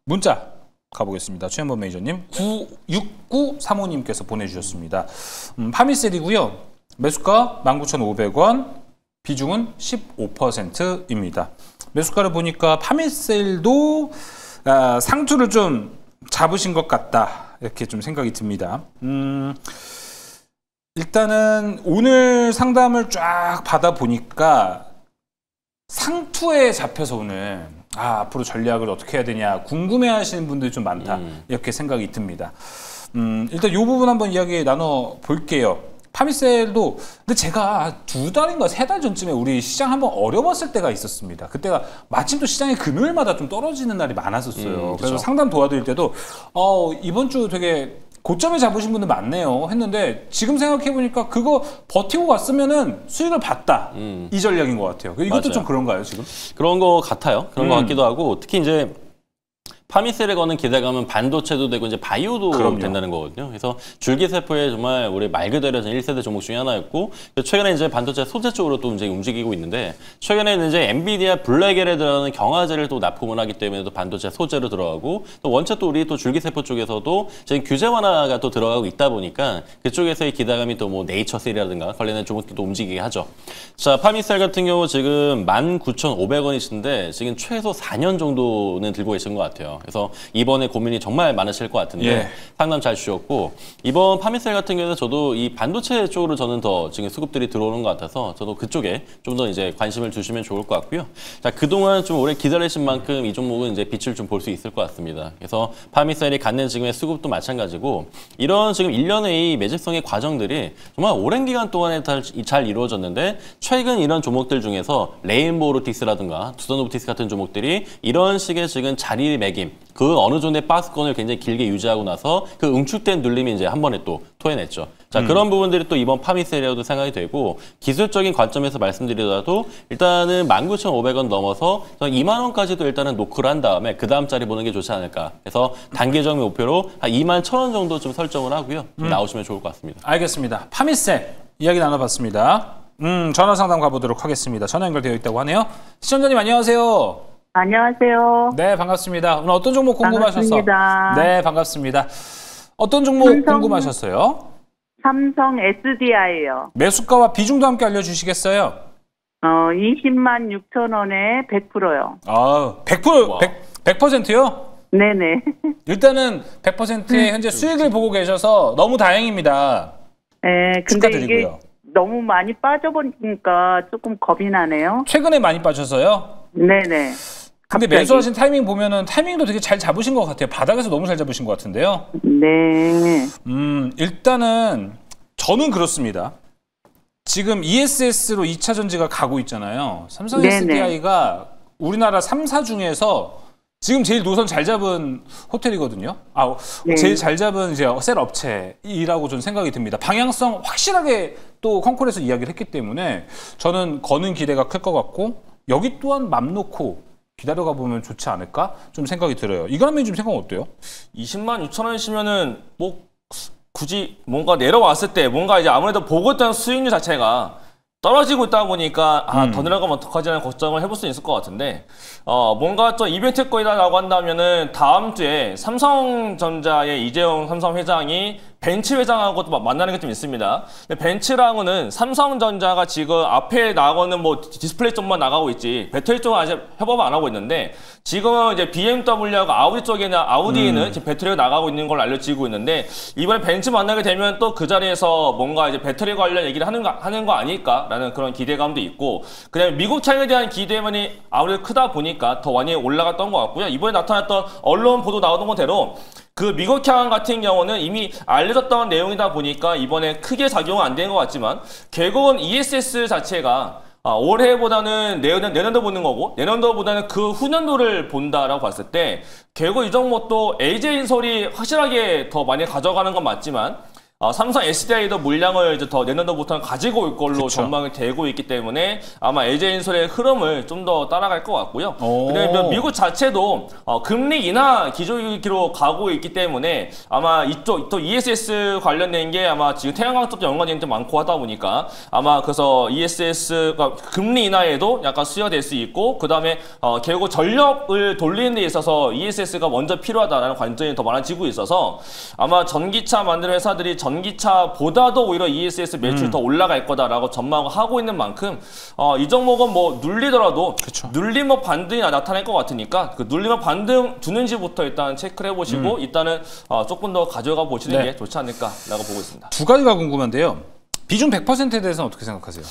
문자 가보겠습니다. 최현범 매니저님, 96935님께서 보내주셨습니다. 파미셀이고요. 매수가 19,500원, 비중은 15%입니다. 매수가를 보니까 파미셀도 상투를 좀 잡으신 것 같다. 이렇게 좀 생각이 듭니다. 일단은 오늘 상담을 쫙 받아보니까 상투에 잡혀서 오늘 앞으로 전략을 어떻게 해야 되냐 궁금해하시는 분들이 좀 많다. 이렇게 생각이 듭니다. 일단 이 부분 한번 이야기 나눠볼게요. 파미셀도 근데 제가 2달인가 3달 전쯤에 우리 시장 한번 어려웠을 때가 있었습니다. 그때가 마침 또 시장이 금요일마다 좀 떨어지는 날이 많았었어요. 그래서 상담 도와드릴 때도 이번 주 되게 고점에 잡으신 분들 많네요 했는데 지금 생각해보니까 그거 버티고 갔으면은 수익을 봤다. 이 전략인 것 같아요. 이것도 맞아요. 좀 그런가요 지금? 그런 거 같아요. 그런 거 같기도 하고 특히 이제 파미셀에 거는 기대감은 반도체도 되고 이제 바이오도 그럼요. 된다는 거거든요. 그래서 줄기세포의 정말 우리 말 그대로 1세대 종목 중에 하나였고 최근에 이제 반도체 소재 쪽으로 또 이제 움직이고 있는데 최근에는 이제 엔비디아 블랙엘에 들어가는 경화제를 또 납품을 하기 때문에 또 반도체 소재로 들어가고 또 원체 또 우리 또 줄기세포 쪽에서도 지금 규제 완화가 또 들어가고 있다 보니까 그쪽에서의 기대감이 또 뭐 네이처셀이라든가 관련된 종목들도 움직이게 하죠. 자, 파미셀 같은 경우 지금 19,500원이신데 지금 최소 4년 정도는 들고 계신 것 같아요. 그래서 이번에 고민이 정말 많으실 것 같은데 예. 상담 잘 주셨고 이번 파미셀 같은 경우는 저도 이 반도체 쪽으로 저는 더 지금 수급들이 들어오는 것 같아서 저도 그쪽에 좀 더 이제 관심을 두시면 좋을 것 같고요. 자, 그동안 좀 오래 기다리신 만큼 이 종목은 이제 빛을 좀 볼 수 있을 것 같습니다. 그래서 파미셀이 갖는 지금의 수급도 마찬가지고 이런 지금 일련의 이 매집성의 과정들이 정말 오랜 기간 동안에 잘 이루어졌는데 최근 이런 종목들 중에서 레인보우 로틱스라든가 두산 오브티스 같은 종목들이 이런 식의 지금 자리 매김 그 어느 정도의 박스권을 굉장히 길게 유지하고 나서 그 응축된 눌림이 이제 한 번에 또 토해냈죠. 자, 그런 부분들이 또 이번 파미셀이라도 생각이 되고 기술적인 관점에서 말씀드리더라도 일단은 19,500원 넘어서 2만 원까지도 일단은 노크를 한 다음에 그 다음 자리 보는 게 좋지 않을까. 그래서 단기적 목표로 한 21,000원 정도 좀 설정을 하고요. 나오시면 좋을 것 같습니다. 알겠습니다. 파미셀 이야기 나눠봤습니다. 전화 상담 가보도록 하겠습니다. 전화 연결되어 있다고 하네요. 시청자님 안녕하세요. 안녕하세요. 네, 반갑습니다. 오늘 어떤 종목 궁금하셨어요? 반갑습니다. 네, 반갑습니다. 어떤 종목 궁금하셨어요? 삼성 SDI요. 매수가와 비중도 함께 알려주시겠어요? 20만 6천 원에 100%요. 100%요? 네네. 일단은 100%의 현재 수익을 보고 계셔서 너무 다행입니다. 네, 근데 축하드리고요. 이게 너무 많이 빠져버리니까 조금 겁이 나네요. 최근에 많이 빠져서요? 네네. 근데 갑자기. 매수하신 타이밍 보면은 타이밍도 되게 잘 잡으신 것 같아요. 바닥에서 너무 잘 잡으신 것 같은데요. 네. 일단은 저는 그렇습니다. 지금 ESS로 2차 전지가 가고 있잖아요. 삼성 네네. SDI가 우리나라 3사 중에서 지금 제일 노선 잘 잡은 호텔이거든요. 네. 제일 잘 잡은 이제 셀 업체이라고 저는 생각이 듭니다. 방향성 확실하게 또 컨콜에서 이야기를 했기 때문에 저는 거는 기대가 클 것 같고 여기 또한 맘 놓고 기다려가 보면 좋지 않을까 좀 생각이 들어요. 이거라면 좀 생각 어때요? 20만 6천 원이시면은 뭐 굳이 뭔가 내려왔을 때 뭔가 이제 아무래도 보고 있던 수익률 자체가 떨어지고 있다 보니까 더 내려가면 어떡하지 하는 걱정을 해볼 수 있을 것 같은데 뭔가 좀 이벤트거리다라고 한다면은 다음 주에 삼성전자의 이재용 삼성 회장이 벤츠 회장하고 또 만나는 게 좀 있습니다. 근데 벤츠랑은 삼성전자가 지금 앞에 나가는 뭐 디스플레이 쪽만 나가고 있지 배터리 쪽은 아직 협업을 안 하고 있는데 지금은 이제 BMW하고 아우디 쪽에나 아우디에는 지금 배터리가 나가고 있는 걸로 알려지고 있는데 이번에 벤츠 만나게 되면 또 그 자리에서 뭔가 이제 배터리 관련 얘기를 하는 거 아닐까라는 그런 기대감도 있고 그다음에 미국 차량에 대한 기대감이 아무래도 크다 보니까 더 많이 올라갔던 것 같고요. 이번에 나타났던 언론 보도 나오던 것대로 그 미국향 같은 경우는 이미 알려졌던 내용이다 보니까 이번에 크게 작용은 안 된 것 같지만 결국은 ESS 자체가 올해보다는 내년도 보는 거고 내년도보다는 그 후년도를 본다라고 봤을 때 결국 이 종목도 LG엔솔이 확실하게 더 많이 가져가는 건 맞지만 삼성 SDI도 물량을 이제 더 내년도부터는 가지고 올 걸로 그쵸. 전망이 되고 있기 때문에 아마 LG엔솔의 흐름을 좀 더 따라갈 것 같고요. 그리고 미국 자체도 금리 인하 기조기로 가고 있기 때문에 아마 이쪽 또 ESS 관련된 게 아마 지금 태양광 쪽도 연관이 좀 많고 하다 보니까 아마 그래서 ESS가 금리 인하에도 약간 수여될 수 있고 그 다음에 결국 전력을 돌리는 데 있어서 ESS가 먼저 필요하다라는 관점이 더 많아지고 있어서 아마 전기차 만드는 회사들이 전기차보다도 오히려 ESS 매출이 더 올라갈 거다라고 전망을 하고 있는 만큼 이 종목은 뭐 눌리더라도 눌림목 반등이 나타날 것 같으니까 그 눌림목 반등 주는지부터 일단 체크를 해보시고 일단은 조금 더 가져가 보시는 게 좋지 않을까라고 보고 있습니다. 두 가지가 궁금한데요. 비중 100%에 대해서는 어떻게 생각하세요?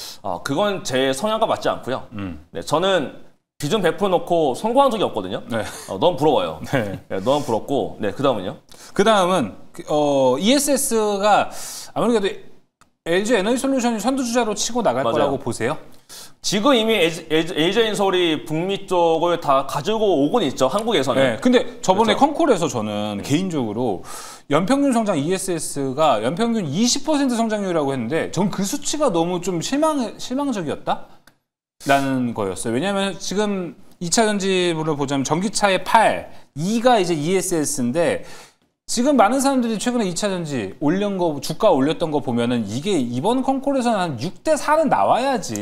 그건 제 성향과 맞지 않고요. 네, 저는 비중 100% 놓고 성공한 적이 없거든요. 네. 너무 부러워요. 네. 네, 너무 부럽고 그 다음은요? 그 다음은 ESS가 아무래도 LG 에너지솔루션이 선두주자로 치고 나갈 맞아요. 거라고 보세요? 지금 이미 LG엔솔이 북미 쪽을 다 가지고 오곤 있죠. 한국에서는. 네. 근데 저번에 그렇죠. 컨콜에서 저는 개인적으로 연평균 성장 ESS가 연평균 20% 성장률이라고 했는데 전 그 수치가 너무 좀 실망적이었다? 라는 거였어요. 왜냐하면 지금 2차 전지를 보자면 전기차의 8, 2가 이제 ESS인데 지금 많은 사람들이 최근에 2차 전지 올린 거, 주가 올렸던 거 보면은 이게 이번 컨콜에서는 한 6대 4는 나와야지.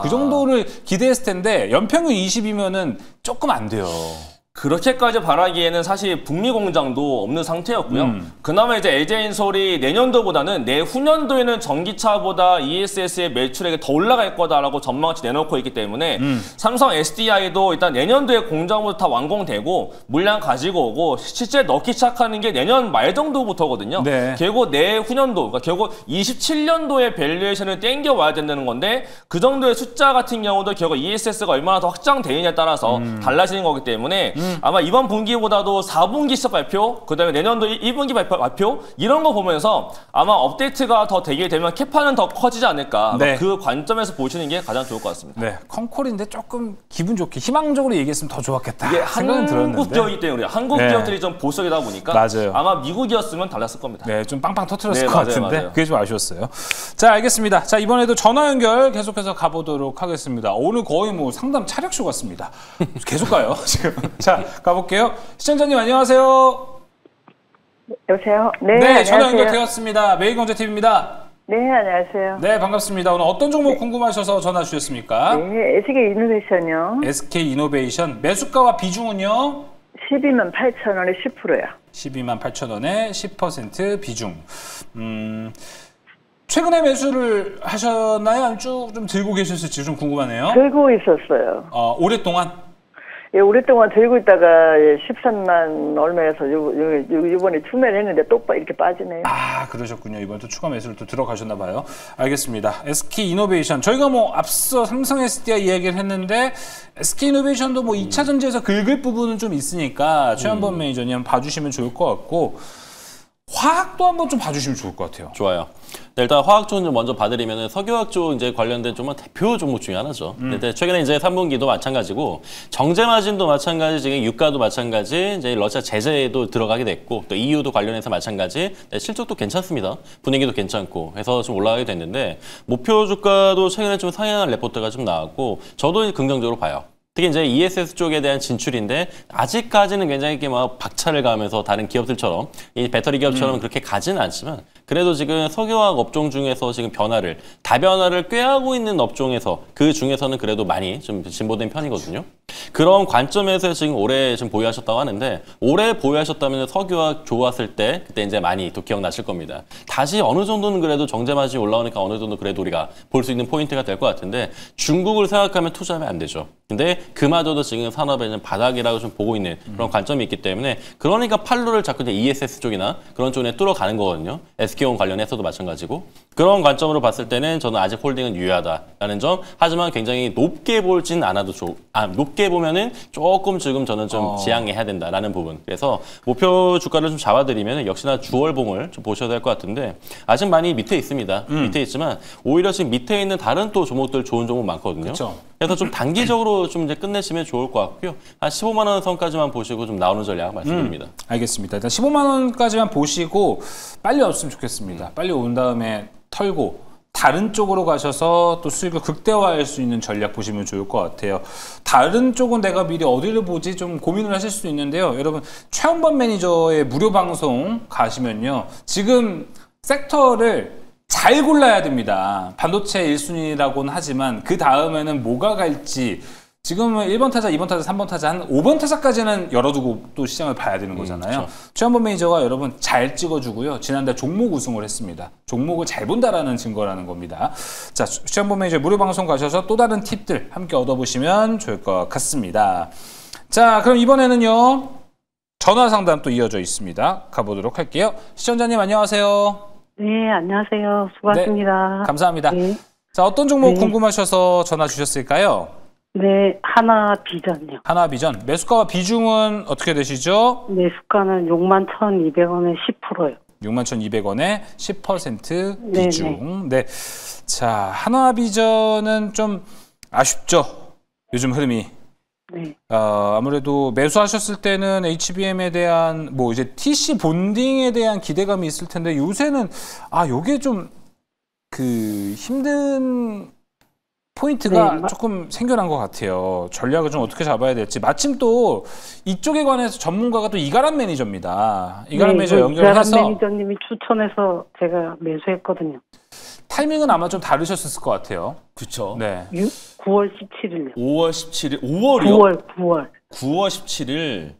그 정도를 기대했을 텐데 연평균 20이면은 조금 안 돼요. 그렇게까지 바라기에는 사실 북미 공장도 없는 상태였고요. 그나마 이제 LG엔솔이 내년도보다는 내후년도에는 전기차보다 ESS의 매출액이 더 올라갈 거다라고 전망치 내놓고 있기 때문에 삼성 SDI도 일단 내년도에 공장부터 다 완공되고 물량 가지고 오고 실제 넣기 시작하는 게 내년 말 정도부터거든요. 네. 결국 내후년도, 그러니까 결국 27년도에 밸류에이션을 땡겨와야 된다는 건데 그 정도의 숫자 같은 경우도 결국 ESS가 얼마나 더 확장되느냐에 따라서 달라지는 거기 때문에 아마 이번 분기보다도 4분기 시작 발표, 그 다음에 내년도 1분기 발표 이런 거 보면서 아마 업데이트가 더 되게 되면 캐파는 더 커지지 않을까. 네. 그 관점에서 보시는 게 가장 좋을 것 같습니다. 네, 컨콜인데 조금 기분 좋게 희망적으로 얘기했으면 더 좋았겠다. 이게 생각은 한국 들었는데. 기업이기 때문에 한국 네. 기업들이 좀 보수적이다 보니까 맞아요. 아마 미국이었으면 달랐을 겁니다. 네, 좀 빵빵 터트렸을 네, 것 맞아요, 같은데 맞아요. 그게 좀 아쉬웠어요. 자, 알겠습니다. 자, 이번에도 전화 연결 계속해서 가보도록 하겠습니다. 오늘 거의 뭐 상담 차력쇼 같습니다. 계속 가요, 지금. 자, 가볼게요. 시청자님 안녕하세요. 여보세요? 네, 전화 연결되었습니다. 매일경제TV입니다. 네, 안녕하세요. 네, 반갑습니다. 오늘 어떤 종목 궁금하셔서 전화 주셨습니까? 네, SK이노베이션이요. SK이노베이션 매수가와 비중은요? 128,000원에 10%요. 128,000원에 10% 비중. 최근에 매수를 하셨나요? 아니면 쭉 좀 들고 계셨을지 좀 궁금하네요. 들고 있었어요. 오랫동안? 예, 오랫동안 들고 있다가 13만 얼마여서 이번에 추매를 했는데 또 이렇게 빠지네요. 아, 그러셨군요. 이번 또 추가 매수를 또 들어가셨나 봐요. 알겠습니다. SK이노베이션. 저희가 뭐 앞서 삼성 SDI 이야기를 했는데 SK이노베이션도 뭐 2차 전지에서 긁을 부분은 좀 있으니까 최한범 매니저님 한번 봐주시면 좋을 것 같고 화학도 한번 좀 봐주시면 좋을 것 같아요. 좋아요. 네, 일단 화학 쪽 좀 먼저 봐드리면은 석유화학 쪽 이제 관련된 좀은 대표 종목 중에 하나죠. 근데 최근에 이제 3분기도 마찬가지고 정제 마진도 마찬가지, 지금 유가도 마찬가지, 이제 러시아 제재도 들어가게 됐고 또 EU도 관련해서 마찬가지. 네, 실적도 괜찮습니다. 분위기도 괜찮고 해서 좀 올라가게 됐는데 목표 주가도 최근에 좀 상향한 레포트가 좀 나왔고 저도 긍정적으로 봐요. 특히 이제 ESS 쪽에 대한 진출인데 아직까지는 굉장히 이렇게 막 박차를 가면서 다른 기업들처럼 이 배터리 기업처럼 그렇게 가지는 않지만 그래도 지금 석유화학 업종 중에서 지금 다변화를 꾀하고 있는 업종에서 그 중에서는 그래도 많이 좀 진보된 편이거든요. 그런 관점에서 지금 올해 좀 보유하셨다고 하는데 올해 보유하셨다면 석유화학 좋았을 때 그때 이제 많이 또 기억나실 겁니다. 다시 어느 정도는 그래도 정제 마진이 올라오니까 어느 정도 그래도 우리가 볼 수 있는 포인트가 될 것 같은데 중국을 생각하면 투자하면 안 되죠. 근데 그마저도 지금 산업에는 바닥이라고 좀 보고 있는 그런 관점이 있기 때문에 그러니까 팔로를 자꾸 이제 ESS 쪽이나 그런 쪽에 뚫어가는 거거든요. SK온 관련해서도 마찬가지고 그런 관점으로 봤을 때는 저는 아직 홀딩은 유효하다라는 점. 하지만 굉장히 높게 보진 않아도 높게 보면 보면은 조금 지금 저는 좀 지양해야 된다라는 부분. 그래서 목표 주가를 좀 잡아드리면 역시나 주월봉을 좀 보셔야 될 것 같은데 아직 많이 밑에 있습니다. 밑에 있지만 오히려 지금 밑에 있는 다른 또 종목들 좋은 종목 많거든요. 그쵸. 그래서 좀 단기적으로 좀 이제 끝내시면 좋을 것 같고요. 한 15만 원 선까지만 보시고 좀 나오는 전략 말씀드립니다. 알겠습니다. 일단 15만 원까지만 보시고 빨리 왔으면 좋겠습니다. 빨리 온 다음에 털고 다른 쪽으로 가셔서 또 수익을 극대화할 수 있는 전략 보시면 좋을 것 같아요. 다른 쪽은 내가 미리 어디를 보지 좀 고민을 하실 수 있는데요. 여러분 최원범 매니저의 무료 방송 가시면요. 지금 섹터를 잘 골라야 됩니다. 반도체 1순위라고는 하지만 그 다음에는 뭐가 갈지 지금은 1번 타자, 2번 타자, 3번 타자, 한 5번 타자까지는 열어두고 또 시장을 봐야 되는 거잖아요. 그렇죠. 최원범 매니저가 여러분 잘 찍어주고요. 지난달 종목 우승을 했습니다. 종목을 잘 본다라는 증거라는 겁니다. 자, 최원범 매니저 무료 방송 가셔서 또 다른 팁들 함께 얻어보시면 좋을 것 같습니다. 자, 그럼 이번에는요. 전화 상담 또 이어져 있습니다. 가보도록 할게요. 시청자님 안녕하세요. 네, 안녕하세요. 수고하십니다. 네, 감사합니다. 네. 자, 어떤 종목 네. 궁금하셔서 전화 주셨을까요? 네, 하나비전요. 하나비전. 매수가와 비중은 어떻게 되시죠? 매수가는 61,200원에 10%요. 61,200원에 10% 네, 비중. 네. 자, 하나비전은 좀 아쉽죠? 요즘 흐름이. 네. 아무래도 매수하셨을 때는 HBM에 대한 뭐 이제 TC 본딩에 대한 기대감이 있을 텐데 요새는 요게 좀 그 힘든 포인트가 네, 조금 생겨난 것 같아요. 전략을 좀 어떻게 잡아야 될지. 마침 또 이쪽에 관해서 전문가가 또 이가람 매니저입니다. 이가람 매니저 연결해서 이가람 매니저님이 추천해서 제가 매수했거든요. 타이밍은 아마 좀 다르셨을 것 같아요. 그쵸. 네. 9월 17일요. 5월 17일, 5월이요? 9월. 9월 17일.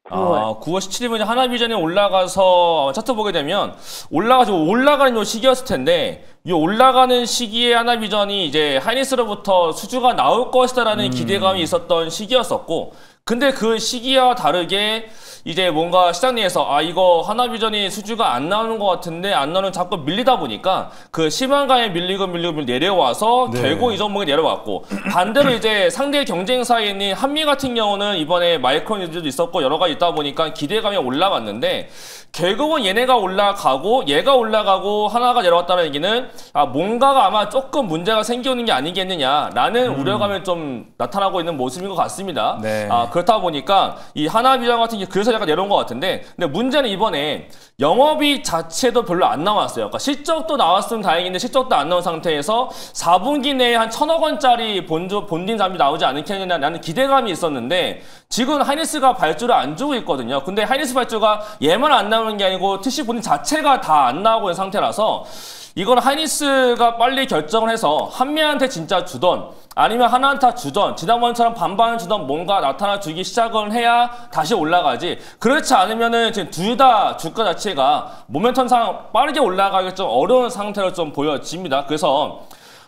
9월. 9월 17일이면 하나비전이 올라가서 차트 보게 되면 올라가는 요 시기였을 텐데 이 올라가는 시기에 하나비전이 이제 하이닉스로부터 수주가 나올 것이다라는 기대감이 있었던 시기였었고 근데 그 시기와 다르게 이제 뭔가 시장 내에서 이거 하나비전이 수주가 안 나오는 것 같은데 안 나오는 자꾸 밀리다 보니까 그 심한가에 밀리고 내려와서 네. 결국 이 종목이 내려왔고 반대로 이제 상대 경쟁사에 있는 한미 같은 경우는 이번에 마이크론 유저도 있었고 여러 가지 있다 보니까 기대감이 올라갔는데 결국은 얘네가 올라가고 얘가 올라가고 하나가 내려왔다는 얘기는 뭔가가 아마 조금 문제가 생기는 게 아니겠느냐라는 우려감이 좀 나타나고 있는 모습인 것 같습니다. 네. 그렇다 보니까 이 하나비전 같은 게 그래서 약간 내려온 것 같은데 근데 문제는 이번에 영업이익 자체도 별로 안 나왔어요. 그러니까 실적도 나왔으면 다행인데 실적도 안 나온 상태에서 4분기 내에 한 1,000억 원짜리 본딩 잠이 나오지 않겠냐는 기대감이 있었는데 지금 하이닉스가 발주를 안 주고 있거든요. 근데 하이닉스 발주가 얘만 안 나오는 게 아니고 TC 본딩 자체가 다 안 나오고 있는 상태라서 이건 하이닉스가 빨리 결정을 해서 한미한테 진짜 주던 아니면 하나한테 주던 지난번처럼 반반 주던 뭔가 나타나 주기 시작을 해야 다시 올라가지 그렇지 않으면은 지금 둘 다 주가 자체가 모멘텀상 빠르게 올라가기 좀 어려운 상태로 좀 보여집니다. 그래서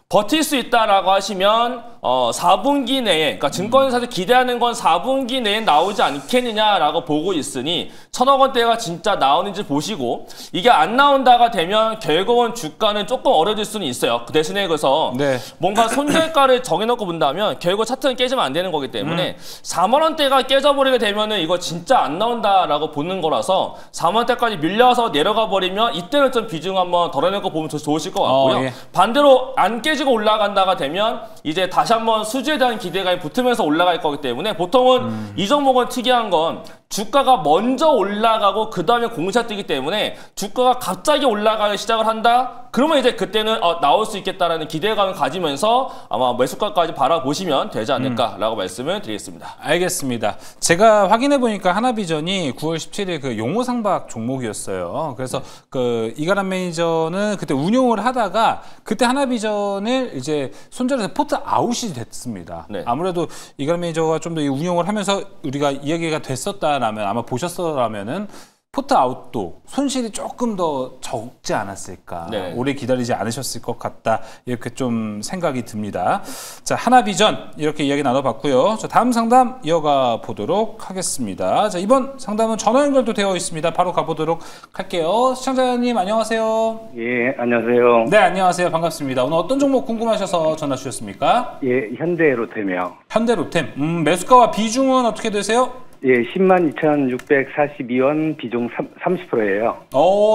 버틸 수 있다라고 하시면 4분기 내에 그러니까 증권사에서 기대하는 건 4분기 내에 나오지 않겠느냐라고 보고 있으니 1,000억 원대가 진짜 나오는지 보시고 이게 안 나온다가 되면 결국은 주가는 조금 어려질 수는 있어요. 그 대신에 그래서 네. 뭔가 손절가를 정해놓고 본다면 결국 차트는 깨지면 안 되는 거기 때문에 4만 원대가 깨져버리게 되면은 이거 진짜 안 나온다라고 보는 거라서 4만 원대까지 밀려서 내려가 버리면 이때는 좀 비중 한번 덜어내고 보면 더 좋으실 것 같고요. 예. 반대로 안 깨지고 올라간다가 되면 이제 다시 한번 수주에 대한 기대감이 붙으면서 올라갈 거기 때문에 보통은 이 종목은 특이한 건 주가가 먼저 올라가고 그 다음에 공시가 뜨기 때문에 주가가 갑자기 올라가기 시작을 한다? 그러면 이제 그때는 나올 수 있겠다라는 기대감을 가지면서 아마 매수가까지 바라보시면 되지 않을까라고 말씀을 드리겠습니다. 알겠습니다. 제가 확인해 보니까 하나비전이 9월 17일 그 용호상박 종목이었어요. 그래서 그 이가람 매니저는 그때 운용을 하다가 그때 하나비전을 이제 손절해서 포트 아웃이 됐습니다. 네. 아무래도 이가람 매니저가 좀 더 운용을 하면서 우리가 이야기가 됐었다라면 아마 보셨더라면은 포트아웃도 손실이 조금 더 적지 않았을까. 네. 오래 기다리지 않으셨을 것 같다. 이렇게 좀 생각이 듭니다. 자, 하나비전 이렇게 이야기 나눠봤고요. 자, 다음 상담 이어가 보도록 하겠습니다. 자, 이번 상담은 전화 연결도 되어 있습니다. 바로 가보도록 할게요. 시청자님 안녕하세요. 예, 안녕하세요. 네, 안녕하세요. 반갑습니다. 오늘 어떤 종목 궁금하셔서 전화 주셨습니까? 예, 현대로템이요. 현대로템. 매수가와 비중은 어떻게 되세요? 예, 102,642원, 비중 30%예요.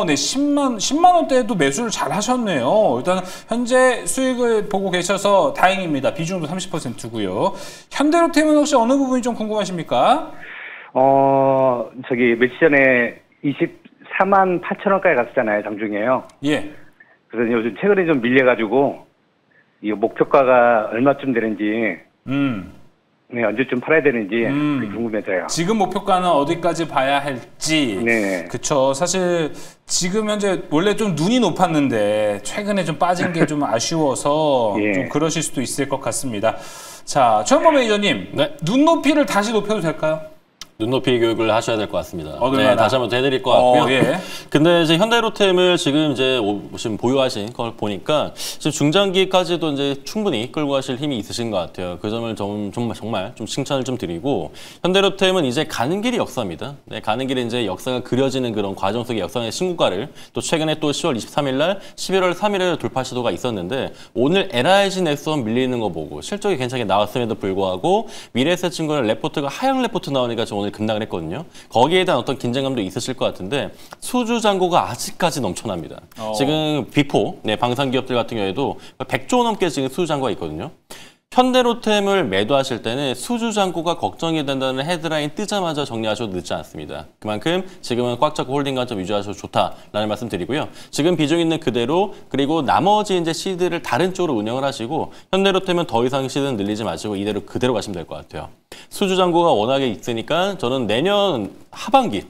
네, 10만 원대에도 매수를 잘 하셨네요. 일단 현재 수익을 보고 계셔서 다행입니다. 비중도 30%고요. 현대로템은 혹시 어느 부분이 좀 궁금하십니까? 며칠 전에 24만 8천 원까지 갔었잖아요, 장중에요. 예. 그래서 요즘 최근에 좀 밀려가지고, 이 목표가가 얼마쯤 되는지, 네, 언제쯤 팔아야 되는지 그게 궁금해서요. 지금 목표가는 어디까지 봐야 할지. 네. 그쵸. 사실 지금 현재 원래 좀 눈이 높았는데 최근에 좀 빠진 게 좀 아쉬워서 예. 좀 그러실 수도 있을 것 같습니다. 자, 최원범 매니저님. 네. 눈높이를 다시 높여도 될까요? 눈높이 교육을 하셔야 될 것 같습니다. 얼마나? 네, 다시 한번 더 해드릴 것 같고요. 예. 근데 이제 현대로템을 지금 지금 보유하신 걸 보니까 지금 중장기까지도 이제 충분히 끌고 가실 힘이 있으신 것 같아요. 그 점을 정말 좀 칭찬을 좀 드리고, 현대로템은 이제 가는 길이 역사입니다. 네, 가는 길에 이제 역사가 그려지는 그런 과정 속의 역사의 신고가를 또 최근에 또 10월 23일 날 11월 3일에 돌파 시도가 있었는데, 오늘 LIG 넥스원 밀리는 거 보고 실적이 괜찮게 나왔음에도 불구하고 미래에셋증권의 레포트가 하향 레포트 나오니까 저 오늘 급락을 했거든요. 거기에 대한 어떤 긴장감도 있으실 것 같은데, 수주 잔고가 아직까지 넘쳐납니다. 지금 비포, 방산 기업들 같은 경우에도 100조 넘게 지금 수주 잔고가 있거든요. 현대로템을 매도하실 때는 수주 잔고가 걱정이 된다는 헤드라인 뜨자마자 정리하셔도 늦지 않습니다. 그만큼 지금은 꽉 잡고 홀딩 관점 유지하셔도 좋다라는 말씀 드리고요. 지금 비중 있는 그대로, 그리고 나머지 이제 시드를 다른 쪽으로 운영을 하시고, 현대로템은 더 이상 시드는 늘리지 마시고 이대로 그대로 가시면 될 것 같아요. 수주 잔고가 워낙에 있으니까 저는 내년 하반기,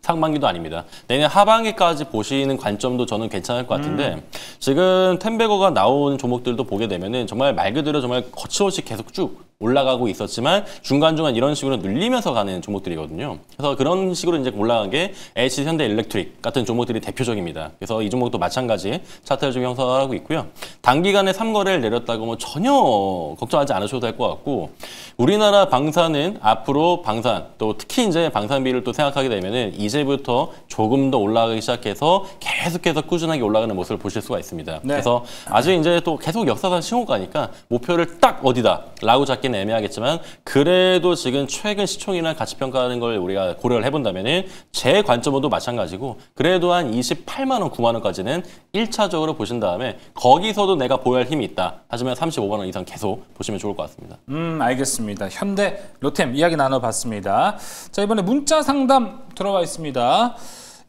상반기도 아닙니다. 내년 하반기까지 보시는 관점도 저는 괜찮을 것 같은데, 지금 텐베거가 나온 종목들도 보게 되면은 정말 말 그대로 정말 거침없이 계속 쭉 올라가고 있었지만 중간중간 이런 식으로 눌리면서 가는 종목들이거든요. 그래서 그런 식으로 이제 올라간 게 LG 현대일렉트릭 같은 종목들이 대표적입니다. 그래서 이 종목도 마찬가지 차트를 좀 형성하고 있고요. 단기간에 3거래를 내렸다고 뭐 전혀 걱정하지 않으셔도 될 것 같고, 우리나라 방산은 앞으로 방산, 또 특히 이제 방산비를 또 생각하게 되면은 이제부터 조금 더 올라가기 시작해서 계속해서 꾸준하게 올라가는 모습을 보실 수가 있습니다. 네. 그래서 아직 이제 또 계속 역사상 신호가니까 목표를 딱 어디다라고 잡기는 애매하겠지만, 그래도 지금 최근 시총이나 가치평가하는 걸 우리가 고려를 해본다면은 제 관점으로도 마찬가지고, 그래도 한 28만 원, 9만 원까지는 1차적으로 보신 다음에 거기서도 내가 보유할 힘이 있다 하지만 35만 원 이상 계속 보시면 좋을 것 같습니다. 알겠습니다. 현대 로템 이야기 나눠봤습니다. 자, 이번에 문자 상담 들어와 있습니다.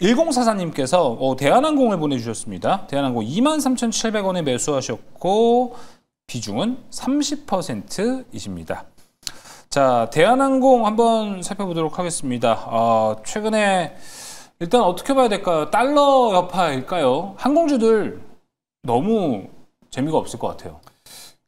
1044님께서 대한항공을 보내주셨습니다. 대한항공 23,700원에 매수하셨고 비중은 30%이십니다. 자, 대한항공 한번 살펴보도록 하겠습니다. 최근에 일단 어떻게 봐야 될까요? 달러 여파일까요? 항공주들 너무 재미가 없을 것 같아요.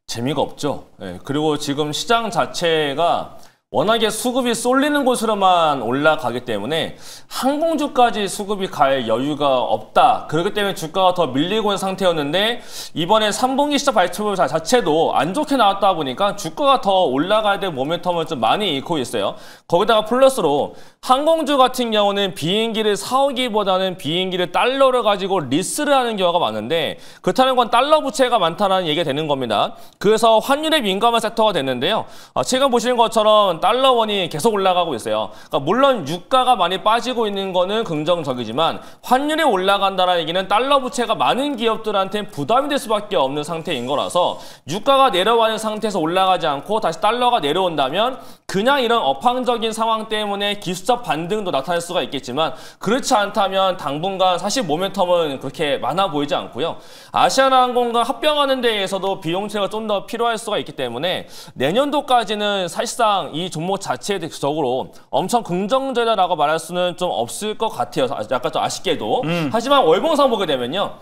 재미가 없죠. 예, 그리고 지금 시장 자체가 워낙에 수급이 쏠리는 곳으로만 올라가기 때문에 항공주까지 수급이 갈 여유가 없다. 그렇기 때문에 주가가 더 밀리고 있는 상태였는데, 이번에 3분기 시작 발표 자체도 안 좋게 나왔다 보니까 주가가 더 올라가야 될 모멘텀을 좀 많이 잃고 있어요. 거기다가 플러스로 항공주 같은 경우는 비행기를 사오기보다는 비행기를 달러를 가지고 리스를 하는 경우가 많은데, 그렇다는 건 달러 부채가 많다는 얘기가 되는 겁니다. 그래서 환율에 민감한 섹터가 됐는데요. 최근 보시는 것처럼 달러원이 계속 올라가고 있어요. 그러니까 물론 유가가 많이 빠지고 있는 거는 긍정적이지만, 환율이 올라간다는 얘기는 달러 부채가 많은 기업들한테 부담이 될 수밖에 없는 상태인 거라서, 유가가 내려가는 상태에서 올라가지 않고 다시 달러가 내려온다면 그냥 이런 업황적인 상황 때문에 기술적 반등도 나타날 수가 있겠지만, 그렇지 않다면 당분간 사실 모멘텀은 그렇게 많아 보이지 않고요. 아시아나항공과 합병하는 데에서도 비용체가 좀 더 필요할 수가 있기 때문에 내년도까지는 사실상 이 종목 자체적으로 엄청 긍정적이다라고 말할 수는 좀 없을 것 같아요. 약간 좀 아쉽게도. 하지만 월봉상 보게 되면요.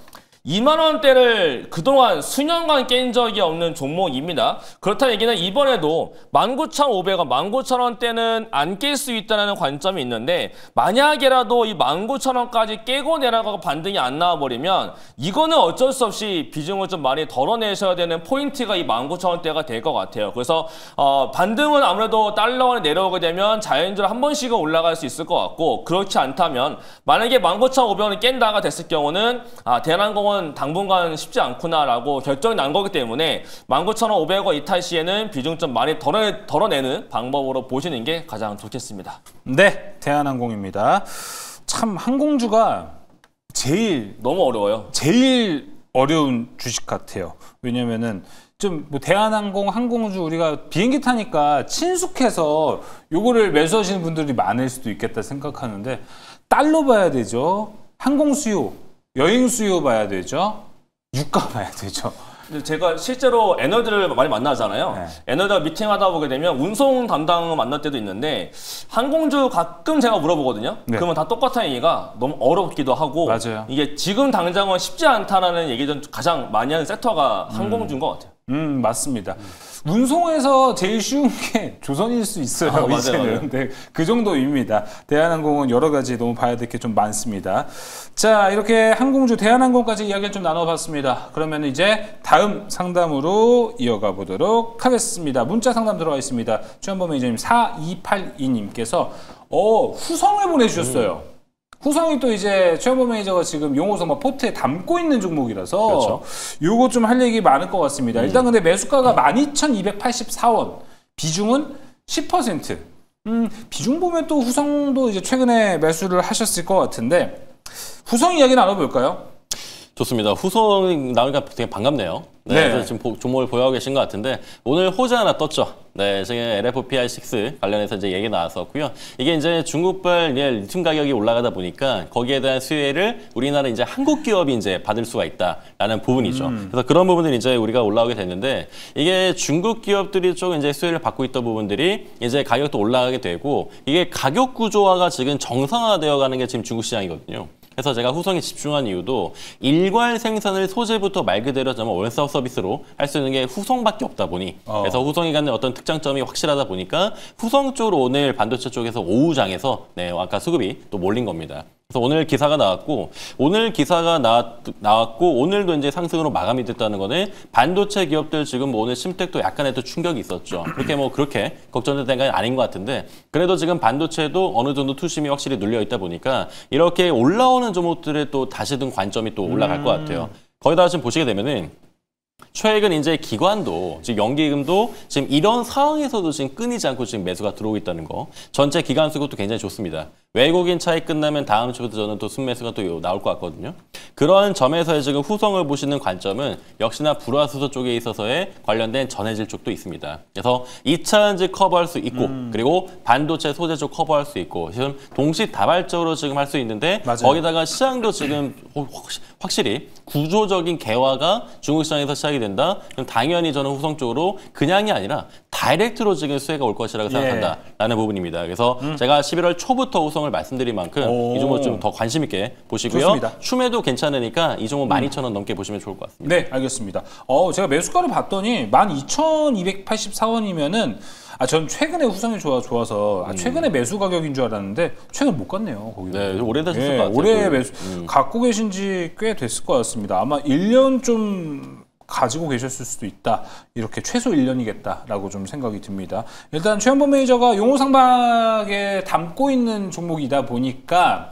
2만 원대를 그동안 수년간 깬 적이 없는 종목입니다. 그렇다는 얘기는 이번에도 19,500원, 19,000원대는 안 깰 수 있다는 관점이 있는데 만약에라도 이 19,000원까지 깨고 내려가고 반등이 안 나와버리면 이거는 어쩔 수 없이 비중을 좀 많이 덜어내셔야 되는 포인트가 이 19,000원대가 될 것 같아요. 그래서 반등은 아무래도 달러원에 내려오게 되면 자연적으로 한 번씩은 올라갈 수 있을 것 같고 그렇지 않다면 만약에 19,500원을 깬다가 됐을 경우는 대한항공은 당분간 쉽지 않구나라고 결정이 난 거기 때문에 19,500원 이탈 시에는 비중 좀 많이 덜어내는 방법으로 보시는 게 가장 좋겠습니다. 네, 대한항공입니다. 참 항공주가 너무 어려워요. 제일 어려운 주식 같아요. 왜냐면은 좀 뭐 대한항공, 항공주 우리가 비행기 타니까 친숙해서 요거를 매수하시는 분들이 많을 수도 있겠다 생각하는데 달러 봐야 되죠. 항공 수요, 여행 수요 봐야 되죠. 유가 봐야 되죠. 제가 실제로 애널들을 많이 만나잖아요. 네. 애널들 미팅하다 보게 되면 운송 담당 만날 때도 있는데 항공주 가끔 제가 물어보거든요. 네. 그러면 다 똑같은 얘기가 너무 어렵기도 하고 맞아요. 이게 지금 당장은 쉽지 않다라는 얘기를 정말 많이 하는 섹터가 항공주인 것 같아요. 맞습니다. 운송에서 제일 쉬운 게 조선일 수 있어요. 맞아요, 이제는. 맞아요. 네, 그 정도입니다. 대한항공은 여러 가지 너무 봐야 될 게 좀 많습니다. 자, 이렇게 항공주 대한항공까지 이야기를 좀 나눠봤습니다. 그러면 이제 다음 상담으로 이어가 보도록 하겠습니다. 문자 상담 들어와 있습니다. 최현범 매니저님 4282님께서 후성을 보내주셨어요. 후성이 또 이제 최현범 매니저가 지금 용호성막 포트에 담고 있는 종목이라서 그렇죠. 요거 좀 할 얘기 많을 것 같습니다. 일단 근데 매수가가 12,284원, 비중은 10%. 비중 보면 또 후성도 이제 최근에 매수를 하셨을 것 같은데 후성 이야기 나눠볼까요? 좋습니다. 후성 나오니까 되게 반갑네요. 네, 그래서 지금 종목을 보유하고 계신 것 같은데 오늘 호재 하나 떴죠. 네, 지금 LFPI6 관련해서 이제 얘기 나왔었고요. 이게 이제 중국발 리튬 가격이 올라가다 보니까 거기에 대한 수혜를 우리나라 이제 한국 기업이 이제 받을 수가 있다라는 부분이죠. 그래서 그런 부분들이 이제 우리가 올라오게 됐는데 이게 중국 기업들이 좀 이제 수혜를 받고 있던 부분들이 이제 가격도 올라가게 되고 이게 가격 구조화가 지금 정상화되어 가는 게 지금 중국 시장이거든요. 그래서 제가 후성에 집중한 이유도 일괄 생산을 소재부터 말 그대로 정말 원스톱 서비스로 할 수 있는 게 후성밖에 없다 보니 그래서 후성이 갖는 어떤 특장점이 확실하다 보니까 후성 쪽으로 오늘 반도체 쪽에서 오후장에서 아까 수급이 또 몰린 겁니다. 그래서 오늘 기사가 나왔고 오늘도 이제 상승으로 마감이 됐다는 거는 반도체 기업들 지금 오늘 심택도 약간의 또 충격이 있었죠. 그렇게 걱정된 건 아닌 것 같은데 그래도 지금 반도체도 어느 정도 투심이 확실히 눌려 있다 보니까 이렇게 올라오는 종목들의 또 다시 든 관점이 또 올라갈 것 같아요. 거기다가 지금 보시게 되면은 최근 이제 기관도 지금 연기금도 지금 이런 상황에서도 지금 끊이지 않고 지금 매수가 들어오고 있다는 거. 전체 기관 수급도 굉장히 좋습니다. 외국인 차익 끝나면 다음 주부터 저는 또 순매수가 또 나올 것 같거든요. 그런 점에서의 지금 후성을 보시는 관점은 역시나 불화수소 쪽에 있어서의 관련된 전해질 쪽도 있습니다. 그래서 2차 전지 커버할 수 있고 그리고 반도체 소재 쪽 커버할 수 있고 지금 동시다발적으로 지금 할 수 있는데 맞아요. 거기다가 시장도 지금 확실히 구조적인 개화가 중국 시장에서 시작이 된다. 그럼 당연히 저는 후성 쪽으로 그냥이 아니라 다이렉트로 지금 수혜가 올 것이라고 생각한다라는 부분입니다. 그래서 제가 11월 초부터 후성을 말씀드린 만큼 이 종목 좀 더 관심 있게 보시고요. 좋습니다. 춤에도 괜찮으니까 이 종목 12,000원 넘게 보시면 좋을 것 같습니다. 네, 알겠습니다. 제가 매수가를 봤더니 12,284원이면은 전 최근에 후성이 좋아서 최근에 매수 가격인 줄 알았는데 최근 못 갔네요. 거기. 네, 오래되셨을 것 같아요. 올해 매수 갖고 계신 지 꽤 됐을 것 같습니다. 아마 1년 좀 가지고 계셨을 수도 있다. 이렇게 최소 1년이겠다라고 좀 생각이 듭니다. 일단 최현범 매니저가 용호상박에 담고 있는 종목이다 보니까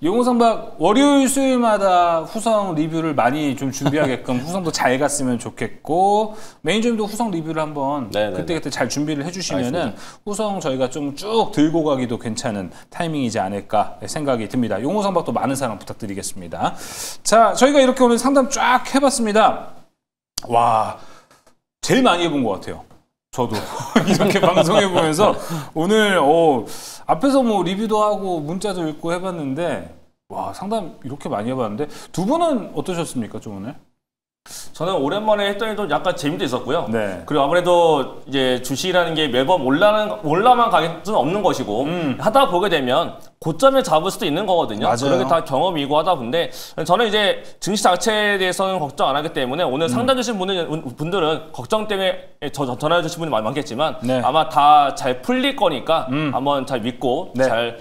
용호상박 월요일 수요일마다 후성 리뷰를 많이 좀 준비하게끔 후성도 잘 갔으면 좋겠고 매니저님도 후성 리뷰를 한번 그때그때 잘 준비를 해주시면은 후성 저희가 좀 쭉 들고 가기도 괜찮은 타이밍이지 않을까 생각이 듭니다. 용호상박도 많은 사랑 부탁드리겠습니다. 자, 저희가 이렇게 오늘 상담 쫙 해봤습니다. 와, 제일 많이 해본 것 같아요. 저도 이렇게 방송해보면서 오늘 앞에서 뭐 리뷰도 하고 문자도 읽고 해봤는데 와, 상담 이렇게 많이 해봤는데 두 분은 어떠셨습니까, 좀 오늘? 저는 오랜만에 했더니 좀 약간 재미도 있었고요. 네. 그리고 아무래도 이제 주식이라는 게 매번 올라만 가게 수는 없는 것이고 하다 보게 되면 고점에 잡을 수도 있는 거거든요. 맞아요. 그런 게 다 경험이고 하다 본데 저는 이제 증시 자체에 대해서는 걱정 안 하기 때문에 오늘 상담 주신 분들은 걱정 때문에 전화 주신 분이 많겠지만 네. 아마 다 잘 풀릴 거니까 한번 잘 믿고 네. 잘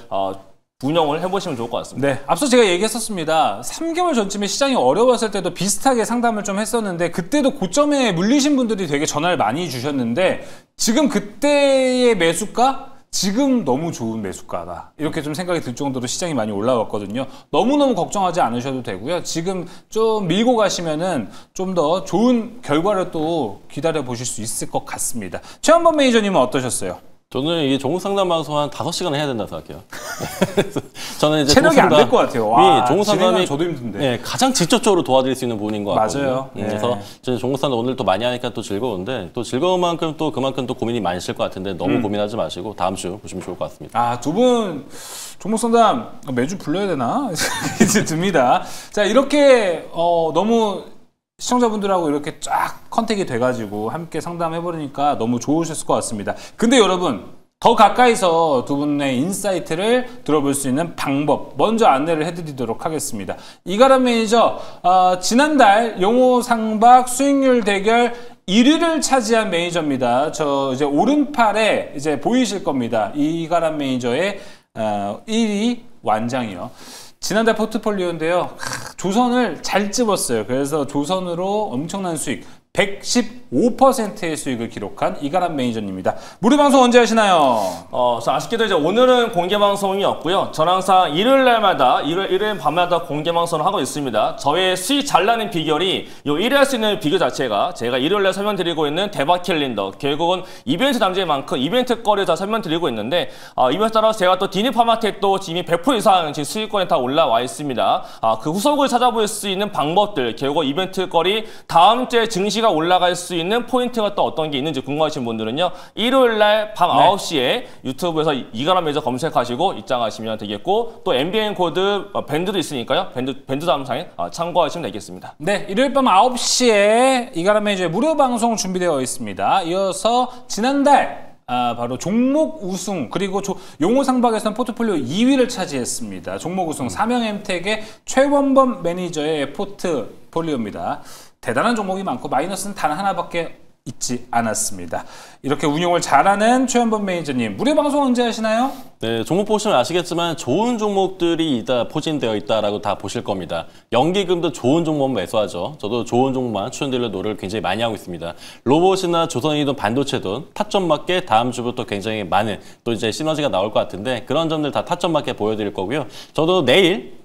운영을 해보시면 좋을 것 같습니다. 네, 앞서 제가 얘기했었습니다. 3개월 전쯤에 시장이 어려웠을 때도 비슷하게 상담을 좀 했었는데 그때도 고점에 물리신 분들이 되게 전화를 많이 주셨는데 지금 그때의 매수가 지금 너무 좋은 매수가다. 이렇게 좀 생각이 들 정도로 시장이 많이 올라왔거든요. 너무너무 걱정하지 않으셔도 되고요. 지금 좀 밀고 가시면은 좀 더 좋은 결과를 또 기다려 보실 수 있을 것 같습니다. 최한범 매니저님은 어떠셨어요? 저는 이 종목 상담 방송 한 5시간 해야 된다 생각해요. 저는 이제 체력이 안 될 것 같아요. 와, 종목 상담이 저도 힘든데. 네, 가장 직접적으로 도와드릴 수 있는 부분인 것 같거든요. 맞아요. 그래서 저는 종목 상담 오늘 또 많이 하니까 또 즐거운데 또 즐거운 만큼 또 그만큼 또 고민이 많으실 것 같은데 너무 고민하지 마시고 다음 주 보시면 좋을 것 같습니다. 아, 두 분 종목 상담 매주 불러야 되나? 이제 듭니다. 자, 이렇게 너무 시청자분들하고 이렇게 쫙 컨택이 돼가지고 함께 상담해버리니까 너무 좋으셨을 것 같습니다. 근데 여러분 더 가까이서 두 분의 인사이트를 들어볼 수 있는 방법 먼저 안내를 해드리도록 하겠습니다. 이가람 매니저 지난달 용호상박 수익률 대결 1위를 차지한 매니저입니다. 저 이제 오른팔에 이제 보이실 겁니다. 이가람 매니저의 1위 완장이요. 지난달 포트폴리오인데요. 조선을 잘 집었어요. 그래서 조선으로 엄청난 수익 115%의 수익을 기록한 이가람 매니저입니다. 무료 방송 언제 하시나요? 아쉽게도 이제 오늘은 공개 방송이 없고요. 저는 항상 일요일 날마다 일요일 밤마다 공개 방송을 하고 있습니다. 저의 수익 잘 나는 비결이 요 1위 할 수 있는 비결 자체가 제가 일요일 날 설명드리고 있는 대박 캘린더, 결국은 이벤트 담제만큼 이벤트 거리를 다 설명드리고 있는데 이벤트 따라서 제가 또 디니파마텍 또 이미 100% 이상 지금 수익권에 다 올라와 있습니다. 그 후속을 찾아볼 수 있는 방법들, 결국 이벤트 거리 다음 주에 증시가 올라갈 수 있는 포인트가 또 어떤 게 있는지 궁금하신 분들은요. 일요일 날 밤 9시에 유튜브에서 이가람 매니저 검색하시고 입장하시면 되겠고 또 MBN 코드 밴드도 있으니까요. 밴드 다음상에 참고하시면 되겠습니다. 네, 일요일 밤 9시에 이가람 매니저의 무료 방송 준비되어 있습니다. 이어서 지난달 바로 종목 우승 그리고 용호상박에서는 포트폴리오 2위를 차지했습니다. 종목 우승 삼형엠텍의 최원범 매니저의 포트폴리오입니다. 대단한 종목이 많고 마이너스는 단 하나밖에 있지 않았습니다. 이렇게 운용을 잘하는 최원범 매니저님, 무료 방송 언제 하시나요? 네, 종목 보시면 아시겠지만 좋은 종목들이 포진되어 있다라고 다 보실 겁니다. 연기금도 좋은 종목 매수하죠. 저도 좋은 종목만 추천드릴 노력을 굉장히 많이 하고 있습니다. 로봇이나 조선이든 반도체든 타점 맞게 다음 주부터 굉장히 많은 또 이제 시너지가 나올 것 같은데 그런 점들 다 타점 맞게 보여드릴 거고요. 저도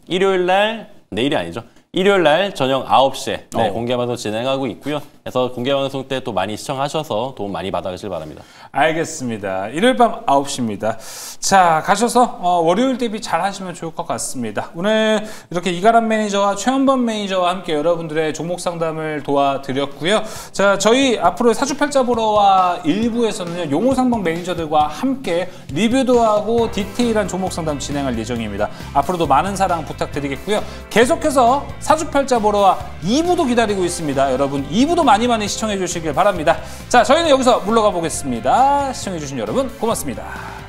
일요일 날, 내일이 아니죠. 일요일 날 저녁 9시에 공개 방송 진행하고 있고요. 그래서 공개 방송 때 또 많이 시청하셔서 도움 많이 받아가실 바랍니다. 알겠습니다. 일요일 밤 9시입니다. 자, 가셔서 월요일 대비 잘 하시면 좋을 것 같습니다. 오늘 이렇게 이가람 매니저와 최원범 매니저와 함께 여러분들의 종목 상담을 도와드렸고요. 자, 저희 앞으로 사주팔자 보러와 일부에서는 용호상박 매니저들과 함께 리뷰도 하고 디테일한 종목 상담 진행할 예정입니다. 앞으로도 많은 사랑 부탁드리겠고요. 계속해서 사주팔자 보러와 2부도 기다리고 있습니다. 여러분 2부도 많이 시청해 주시길 바랍니다. 자, 저희는 여기서 물러가 보겠습니다. 시청해 주신 여러분 고맙습니다.